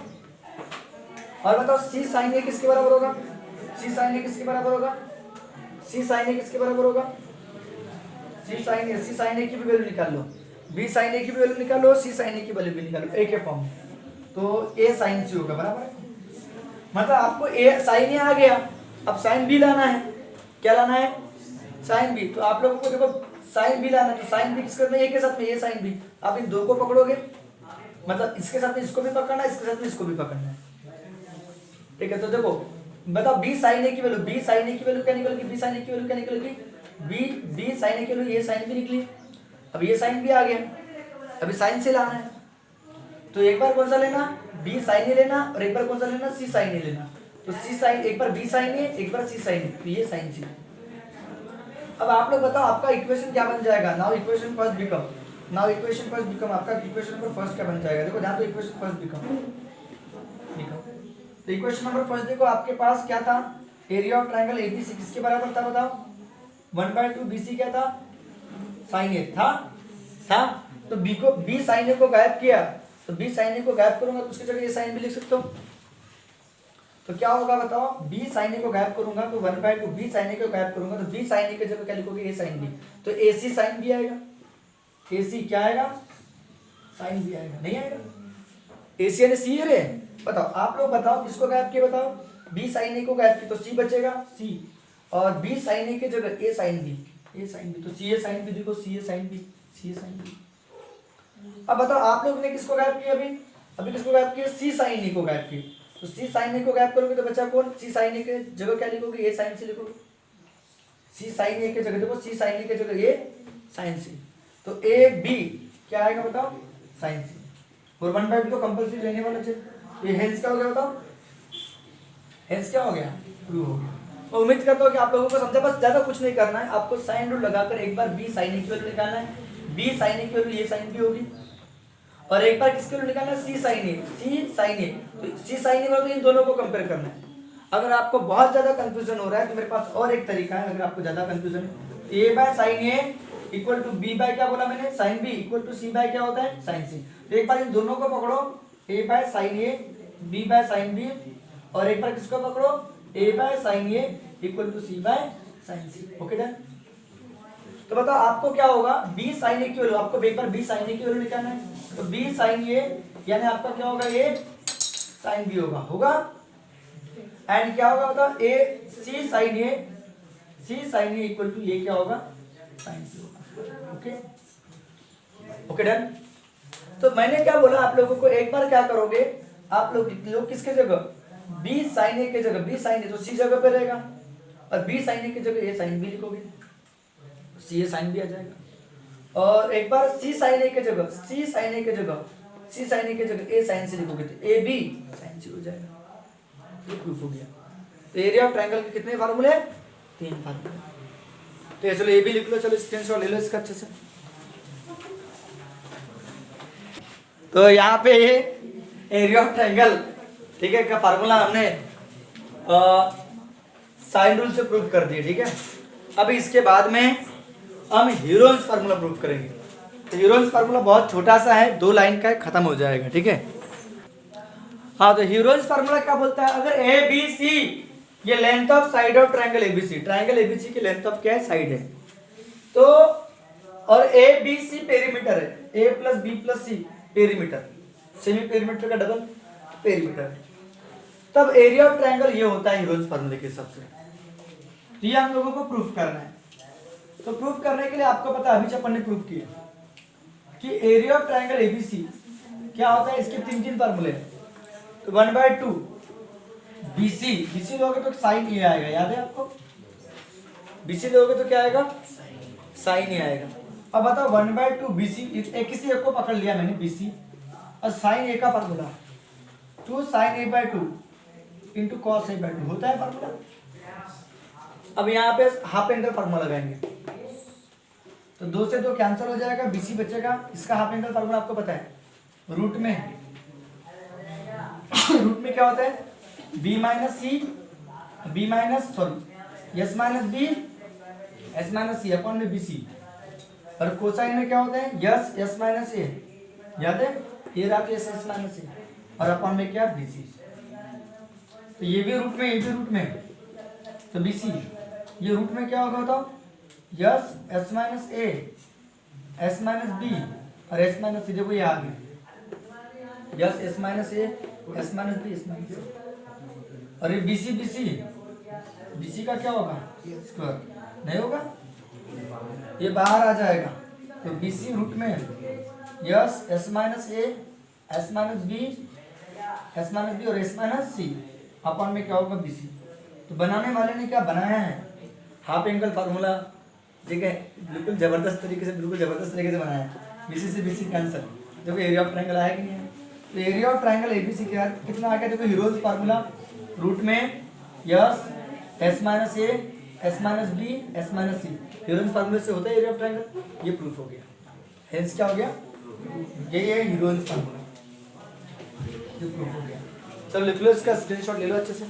और बताओ सी साइन ए किसके बराबर होगा, सी साइन ए किसके बराबर होगा, सी साइन ए किसके बराबर होगा, सी साइन ए की भी वैल्यू निकाल लो, बी साइन ए की भी वैल्यू निकालो, सी साइन ए की वैल्यू भी निकालो, ए के फॉर्म, तो ए साइन सी होगा, बराबर है। मतलब आपको ए साइन ए आ गया, अब साइन बी लाना है, क्या लाना है, साइन बी। तो आप लोगों को देखो साइन बी लाना है, तो साइन बी किसके साथ में, ए के साथ में, ए साइन बी, आप इन दो को पकड़ोगे, मतलब इसके साथ में इसको भी पकड़ना है, इसके साथ में इसको भी पकड़ना है, ठीक है। तो देखो बताओ बी साइन ए की वैल्यू, बी साइन ए की वैल्यू क्या निकलेगी, बी साइन ए की वैल्यू क्या निकलेगी, बी साइन ए की वैल्यू, ये साइन भी निकली, अब ये साइन भी आ गया, अभी साइन से लाना है, तो एक बार कौन सा लेना, बी साइन ए लेना, और एक बार कौन सा लेना, सी साइन ए लेना। तो सी साइन, एक बार बी साइन ए, एक बार सी साइन ए, तो ये साइन सी। अब आप लोग बताओ आपका इक्वेशन क्या बन जाएगा, now equation first become, now equation first become, आपका इक्वेशन नंबर फर्स्ट क्या बन जाएगा, देखो ध्यान दो, इक्वेशन फर्स्ट बिकम, तो इक्वेशन नंबर फर्स्ट देखो आपके पास क्या था, एरिया ऑफ ट्रायंगल एबीसी किसके बराबर था, बताओ, 1/2 BC क्या था, साइन ए था। तो बी को, बी साइन ए को गायब किया, तो बी साइन ए को गायब करूंगा तो उसकी जगह ए साइन भी लिख सकते हो, तो क्या होगा बताओ, बी साइन ए को गायब करूंगा तो 1/2, बी साइन ए को गायब करूंगा तो बी साइन ए की जगह क्या लिखोगे, ए साइन बी, तो ए सी साइन बी आएगा, ए सी क्या आएगा, साइन बी आएगा, नहीं आएगा, ए सी यानी सी रे। बताओ आप लोग बताओ किसको गायब किया, बताओ, बी साइन ए को गायब किया तो सी बचेगा, सी, और बी साइन ए की जगह ए साइन बी, ए साइन बी, तो सी ए साइन बी, देखो सी ए साइन बी, सी ए साइन बी। अब बताओ आप लोग ने किसको गायब किया, अभी किसको गायब किया, सी साइन ए को गायब किया, तो सी साइन ए को गायब करोगे तो बचा कौन, सी साइन ए के जगह क्या लिखोगे, ए साइन सी लिखोगे, सी साइन ए के जगह देखो, सी साइन ए के जगह ए साइन सी, तो ए बी क्या आएगा बताओ, साइन सी, और 1/2 तो कंपल्सरी लेने वाला चाहिए, ये हेंस क्या हो गया बताओ, हेंस क्या हो गया, प्रूव हो गया। मैं उम्मीद करता हूँ कि आप लोगों को समझा, बस ज्यादा कुछ नहीं करना है, आपको साइन रूल लगाकर एक बार बी साइन ए की वैल्यू निकालना है, बी साइन ए की वैल्यू ये साइन बी होगी, और एक बार किसके वैल्यू निकालना है, सी साइन ए, सी साइन ए, तो सी साइन ए वाला इन दोनों को कंपेयर करना है। अगर आपको बहुत ज्यादा कंफ्यूजन हो रहा है तो मेरे पास और एक तरीका है, अगर आपको ज्यादा कंफ्यूजन है, A by sine A equal to B by क्या बोला मैंने, sine B equal to C by क्या होता है, साइन सी। तो एक बार इन दोनों को पकड़ो, A by sine A, B by sine B, और एक बार किसको पकड़ो, A by sine A equal to C by sine C, okay done. तो बताओ आपको क्या होगा, बी साइन ए की वैल्यू, आपको एक बार बी साइन ए की वैल्यू निकालना है, तो बी साइन ए यानी आपका क्या होगा, ए साइन बी होगा, एंड क्या होगा बताओ, ए सी साइन ए इक्वल टू ये क्या होगा, साइन सी होगा, ओके डन। तो मैंने क्या बोला आप लोगों को, एक बार क्या करोगे आप लोग किसके जगह, बी साइन ए के जगह, बी साइन ए तो सी जगह पे रहेगा, और बी साइन ए की जगह ए साइन बी लिखोगे, सी ए साइन बी आ जाएगा, और एक बार सी साइन ए के जगह, सी साइन ए के जगह, सी साइन ए के जगह ए साइन सी लिखोगे तो ए बी साइन सी हो जाएगा, ये प्रूफ हो गया। तो एरिया ऑफ ट्रायंगल के कितने फार्मूले, 3 फार्मूले। तो चलो ए भी लिख लो, चलो स्क्रीनशॉट ले लो इसका अच्छे से। तो यहाँ पे एरिया ऑफ ट्रायंगल, ठीक है, का फार्मूला हमने साइन रूल से प्रूव कर दिया, ठीक है। अब इसके बाद में हम हीरोन्स फार्मूला प्रूव करेंगे। तो हीरोन्स फार्मूला बहुत छोटा सा है, 2 लाइन का है, खत्म हो जाएगा, ठीक है। हाँ, तो हीरोन्स फार्मूला क्या बोलता है, अगर ए बी सी ये length of side of triangle ABC, triangle ABC की लेंथ ऑफ क्या है, साइड है, तो और ए बी सी पेरीमीटर है, ए प्लस बी प्लस सी पेरीमीटर, सेमी पेरीमीटर का डबल पेरीमीटर, तब एरिया ऑफ ट्रायंगल ये होता है हीरोन्स फार्मूले के हिसाब से। तो ये हम लोगों को प्रूफ करना है। तो प्रूफ करने के लिए आपको पता है, अभी अपन ने प्रूफ किया कि एरिया ऑफ ट्रायंगल एबीसी क्या होता है, इसके 3 फार्मूले हैं। तो 1/2 BC लोगे तो साइन ए आएगा, याद है आपको, BC लोगे तो क्या आएगा, साइन ही आएगा। अब बताओ 1/2 BC, एक किसी एक को पकड़ लिया मैंने BC, और साइन ए का formula 2 sin A/2 into cos A/2 होता है फार्मूला। अब यहाँ पे हाफ एंगल फार्मूला लगाएंगे, तो 2 से 2 कैंसिल हो जाएगा, BC बचेगा। इसका हाफ एंगल फार्मूला आपको पता है, रूट में रूट में क्या होता है, B minus C, B minus sorry S minus B, S minus C upon में BC। और कोसाइन में क्या होता है, S माइनस ए, याद है, ये रहा S माइनस ए, और अपॉन में क्या, BC। तो ये भी रूट में, ये भी रूट में, तो BC, ये रूट में क्या होगा बताओ, S minus A, S minus B और S माइनस सी। देखो ये आ गया, S minus A, S minus B, S minus C. और ये BC का क्या होगा, स्क्वायर नहीं होगा, ये बाहर आ जाएगा। तो BC रूट में S minus A, S minus B, S minus B और S माइनस सी अपॉन में क्या होगा, BC। तो बनाने वाले ने क्या बनाया है, हाफ एंगल फार्मूला, ठीक है, बिल्कुल जबरदस्त तरीके से, बिल्कुल जबरदस्त तरीके से बनाया है। BC से BC कैंसिल, देखो एरिया ऑफ ट्रायंगल आया कि नहीं है। तो एरिया ऑफ ट्रायंगल ABC क्या कितना आ गया, देखो हीरोज फार्मूला, रूट में S minus A, S minus B, S minus C, Hero's फार्मूले से होता है एरिया ऑफ ट्रायंगल। ये प्रूफ हो गया, हेंस क्या हो गया, ये हीरोज फार्मूला, ये प्रूफ हो गया। चलो लिख लो, इसका स्क्रीनशॉट ले लो अच्छे से।